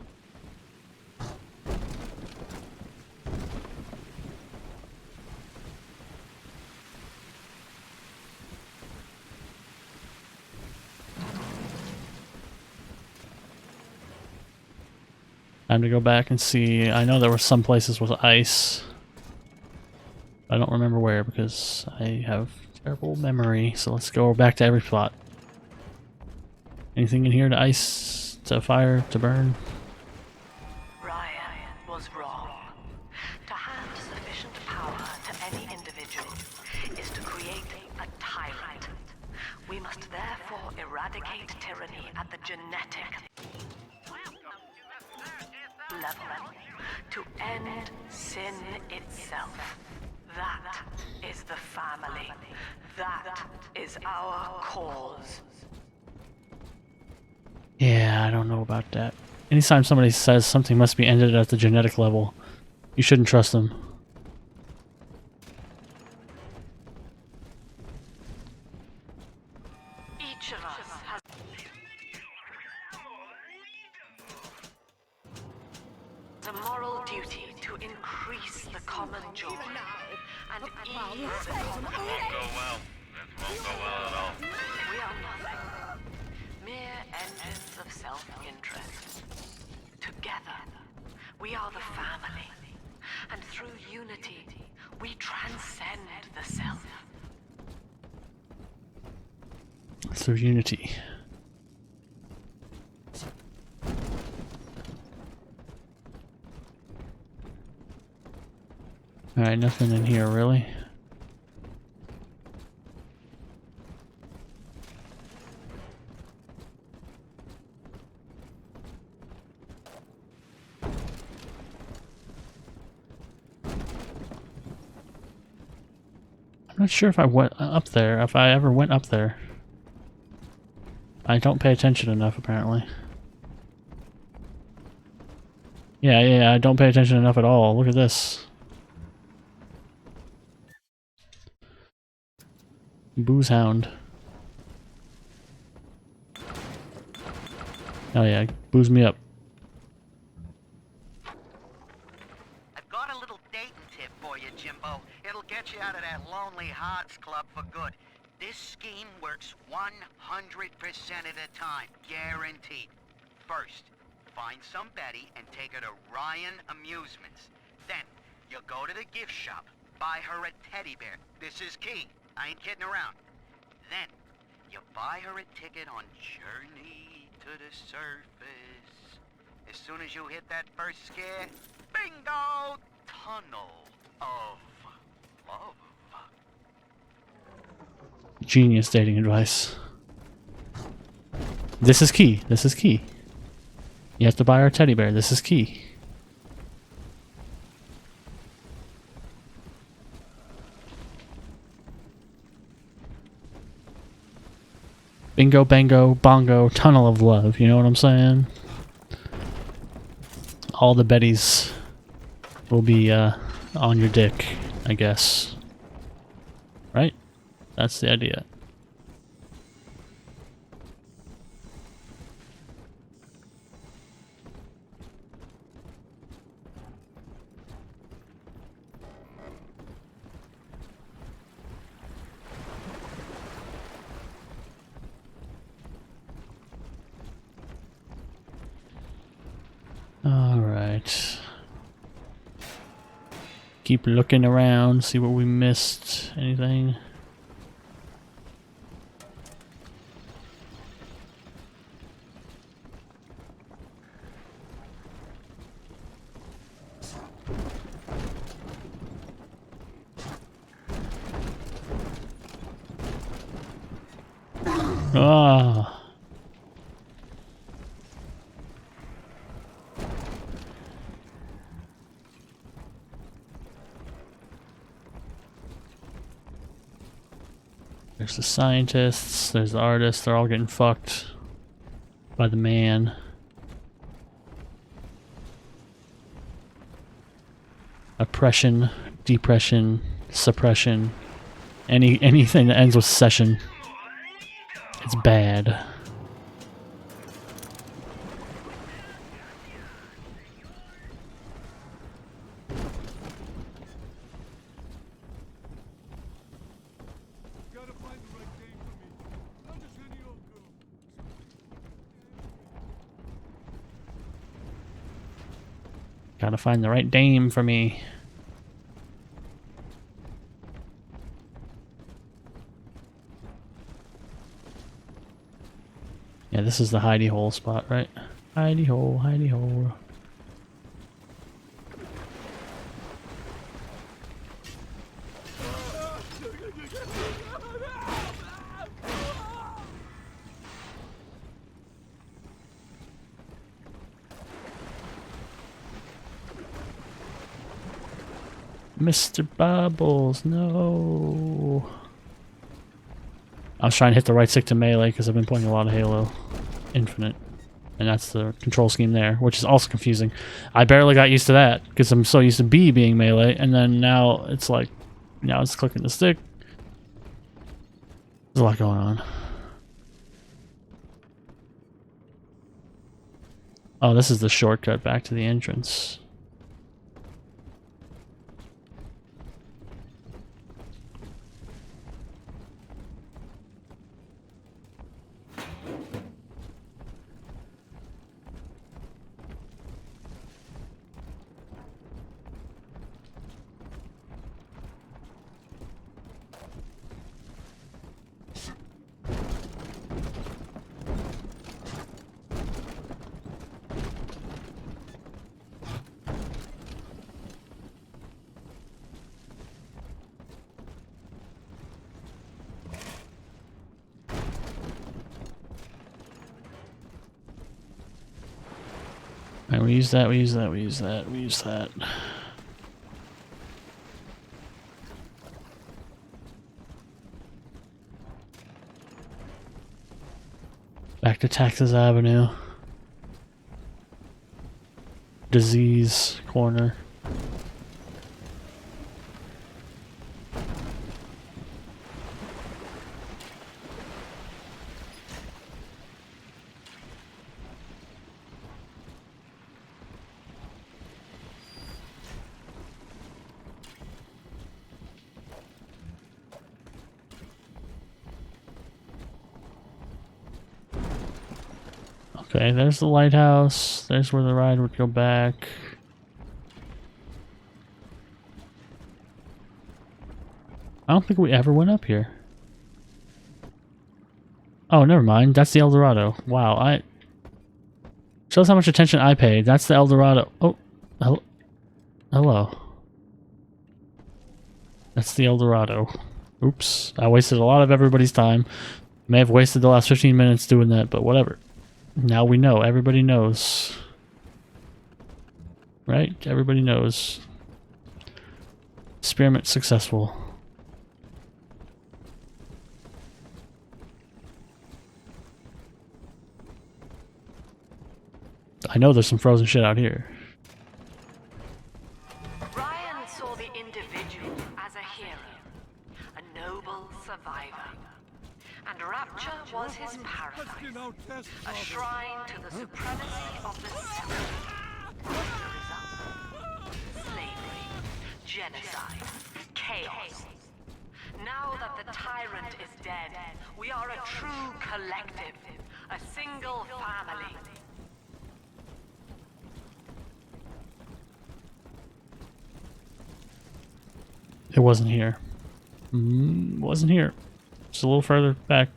[SPEAKER 2] Time to go back and see. I know there were some places with ice. I don't remember where because I have terrible memory. So let's go back to every plot. Anything in here to ice, to fire, to burn?
[SPEAKER 5] Ryan was wrong. To hand sufficient power to any individual is to create a tyrant. We must therefore eradicate tyranny at the genetic level to end sin itself. That is the family. That is our cause.
[SPEAKER 2] Yeah, I don't know about that. Anytime somebody says something must be ended at the genetic level, you shouldn't trust them.
[SPEAKER 5] Each of us has a moral duty to increase the common joy and ease the common pain.
[SPEAKER 15] Won't go well. This won't go well at all.
[SPEAKER 5] We are nothing. Mere engines of self-interest. Together, we are the family. And through unity, we transcend the self.
[SPEAKER 2] Through unity. Alright, nothing in here really. I'm not sure if I went up there, if I ever went up there. I don't pay attention enough, apparently. Yeah, I don't pay attention enough at all. Look at this. Booze Hound. Oh yeah, booze me up.
[SPEAKER 17] I've got a little dating tip for you, Jimbo. It'll get you out of that Lonely Hearts Club for good.
[SPEAKER 19] This scheme works 100% of the time, guaranteed. First, find some Betty and take her to Ryan Amusements. Then, you go to the gift shop, buy her a teddy bear. This is key. I ain't kidding around. Then, you buy her a ticket on Journey to the Surface. As soon as you hit that first scare, bingo! Tunnel of love.
[SPEAKER 2] Genius dating advice. This is key. This is key. You have to buy our teddy bear. This is key. Bingo, bango, bongo, tunnel of love. You know what I'm saying? All the Bettys will be on your dick, I guess. Right? That's the idea. Alright. Keep looking around, see what we missed. Anything? Ah. There's the scientists, there's the artists, they're all getting fucked by the man. Oppression, depression, suppression, anything that ends with session. It's bad. Gotta find the right dame for me. Yeah, this is the hidey hole spot, right? Hidey hole, hidey hole. Mr. Bubbles, no. I was trying to hit the right stick to melee because I've been playing a lot of Halo Infinite. And that's the control scheme there, which is also confusing. I barely got used to that because I'm so used to B being melee, and then now it's like, now it's clicking the stick. There's a lot going on. Oh, this is the shortcut back to the entrance. Alright, we use that, we use that, we use that, we use that. Back to Texas Avenue. Disease corner. Okay, there's the lighthouse. There's where the ride would go back. I don't think we ever went up here. Oh, never mind. That's the El Dorado. Wow, shows how much attention I paid. That's the El Dorado. Oh, hello. That's the El Dorado. Oops. I wasted a lot of everybody's time. May have wasted the last 15 minutes doing that, but whatever. Now we know. Everybody knows. Right? Everybody knows. Experiment successful. I know there's some frozen shit out here.
[SPEAKER 5] Ryan saw the individual as a hero, a noble survivor. And Rapture was his paradise, a shrine to the supremacy of the self. The result? Slavery, genocide, chaos. Now that the tyrant is dead, we are a true collective, a single family.
[SPEAKER 2] It wasn't here. Wasn't here. Just a little further back.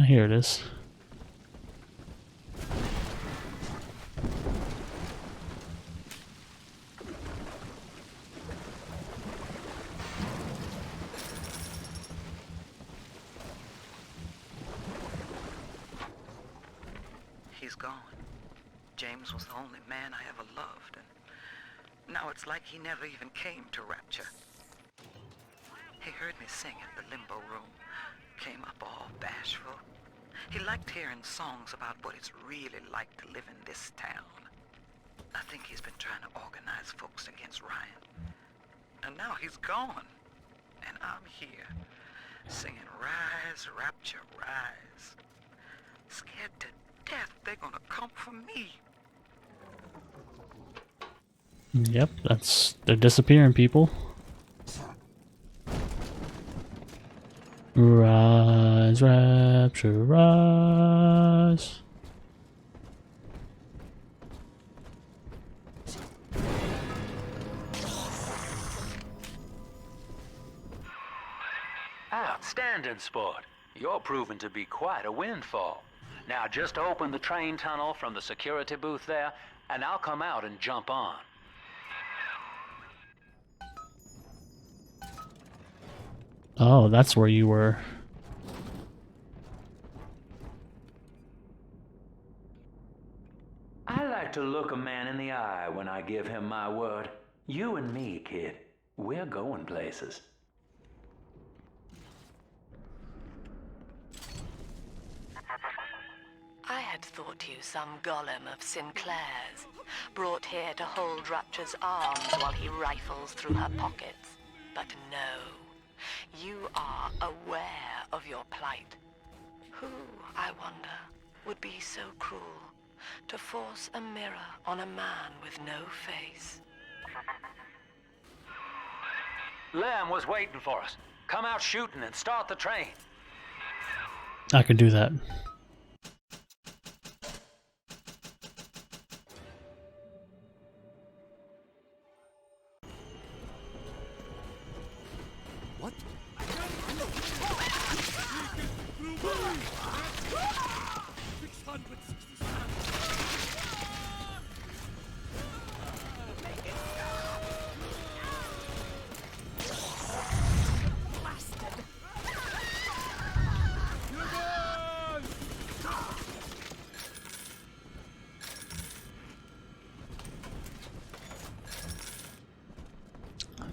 [SPEAKER 2] Here it is.
[SPEAKER 20] He's gone. James was the only man I ever loved, and now it's like he never even came to Rapture. He heard me sing at the limbo room, came up all bashful. He liked hearing songs about what it's really like to live in this town. I think he's been trying to organize folks against Ryan. And now he's gone, and I'm here, singing Rise, Rapture, Rise. Scared to death they're gonna come for me.
[SPEAKER 2] Yep, they're disappearing, people. Rise, Rapture, rise.
[SPEAKER 13] Outstanding, sport. You're proving to be quite a windfall. Now just open the train tunnel from the security booth there, and I'll come out and jump on.
[SPEAKER 2] Oh, that's where you were.
[SPEAKER 13] I like to look a man in the eye when I give him my word. You and me, kid, we're going places.
[SPEAKER 5] I had thought you some golem of Sinclair's, brought here to hold Rapture's arms while he rifles through her pockets. But no, you are aware of your plight. Who, I wonder, would be so cruel to force a mirror on a man with no face?
[SPEAKER 13] Lamb was waiting for us. Come out shooting and start the train.
[SPEAKER 2] I can do that.
[SPEAKER 6] What?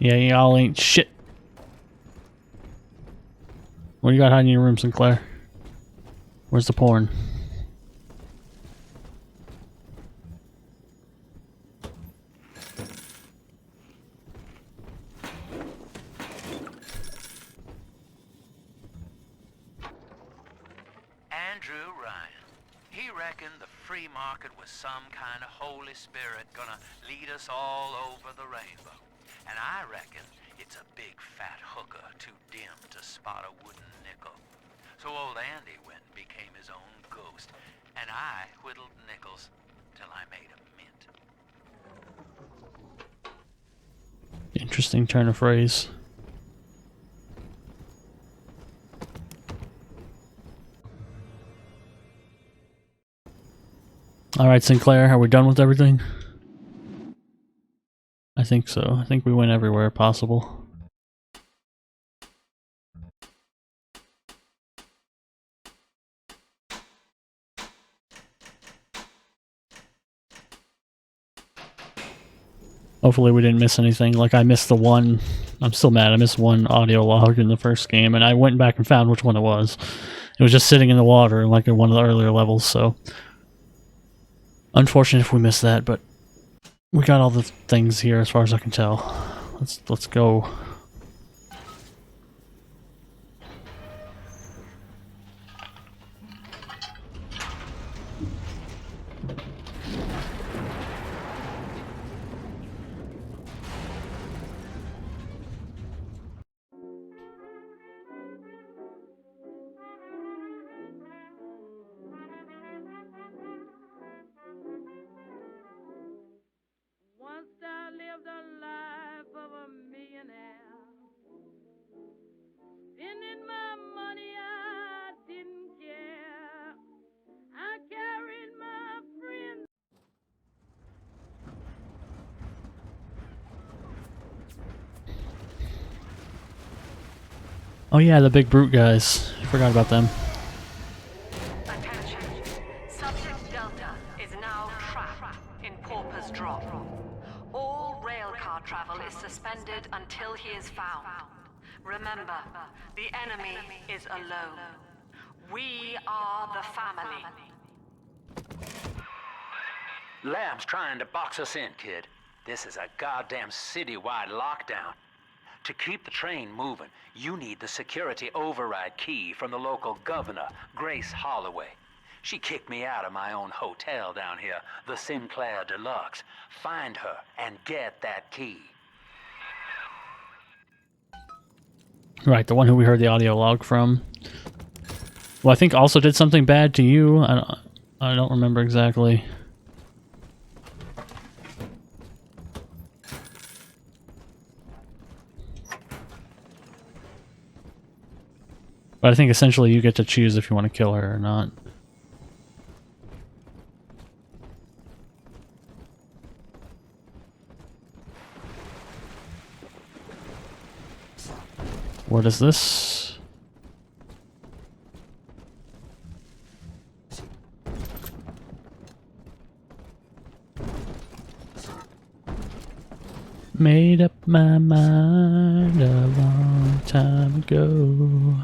[SPEAKER 2] Yeah, y'all ain't shit. What do you got hiding in your room, Sinclair? Where's the porn?
[SPEAKER 3] Andrew Ryan. He reckoned the free market was some kind of holy spirit gonna lead us all over the rainbow. And I reckon it's a big fat hooker too dim to spot a wooden nickel. So old Andy went and became his own ghost, and I whittled nickels till I made a mint.
[SPEAKER 2] Interesting turn of phrase. Alright, Sinclair, are we done with everything? I think so. I think we went everywhere possible. Hopefully we didn't miss anything. Like, I missed the one... I'm still mad. I missed one audio log in the first game, and I went back and found which one it was. It was just sitting in the water, like in one of the earlier levels, so... Unfortunate if we missed that, but... We got all the things here as far as I can tell. Let's go.
[SPEAKER 21] Spending my money, I didn't care. I carried my friends.
[SPEAKER 2] Oh yeah, the big brute guys. I forgot about them.
[SPEAKER 4] Attention. Subject Delta is now trapped in Pauper's Drop. All railcar travel is suspended until he is found. Remember, the enemy is alone. We are the family.
[SPEAKER 13] Lamb's trying to box us in, kid. This is a goddamn citywide lockdown. To keep the train moving, you need the security override key from the local governor, Grace Holloway. She kicked me out of my own hotel down here, the Sinclair Deluxe. Find her and get that key.
[SPEAKER 2] Right, the one who we heard the audio log from. Well, I think also did something bad to you. I don't remember exactly. But I think essentially you get to choose if you want to kill her or not. What is this? Made up my mind a long time ago.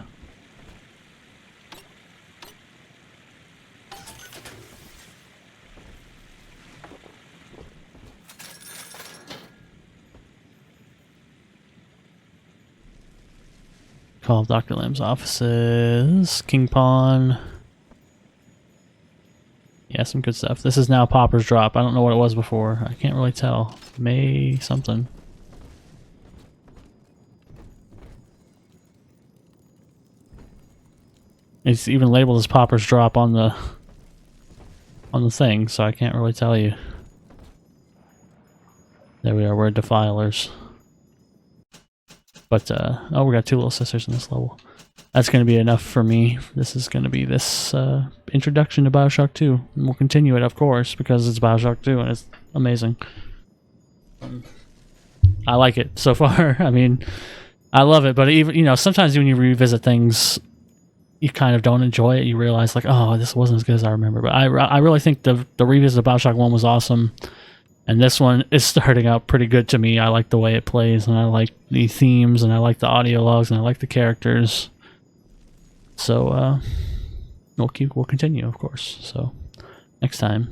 [SPEAKER 2] Call Dr. Lamb's offices. King Pawn. Yeah, some good stuff. This is now Pauper's Drop. I don't know what it was before. I can't really tell. May something. It's even labeled as Pauper's Drop on the thing, so I can't really tell you. There we are. We're defilers. But, oh, we got two little sisters in this level. That's going to be enough for me. This is going to be this introduction to Bioshock 2. And we'll continue it, of course, because it's Bioshock 2 and it's amazing. I like it so far. I mean, I love it, but even, you know, sometimes when you revisit things, you kind of don't enjoy it. You realize, like, oh, this wasn't as good as I remember. But I really think the revisit of Bioshock 1 was awesome. And this one is starting out pretty good to me. I like the way it plays, and I like the themes, and I like the audio logs, and I like the characters. So, we'll continue, of course. So, next time.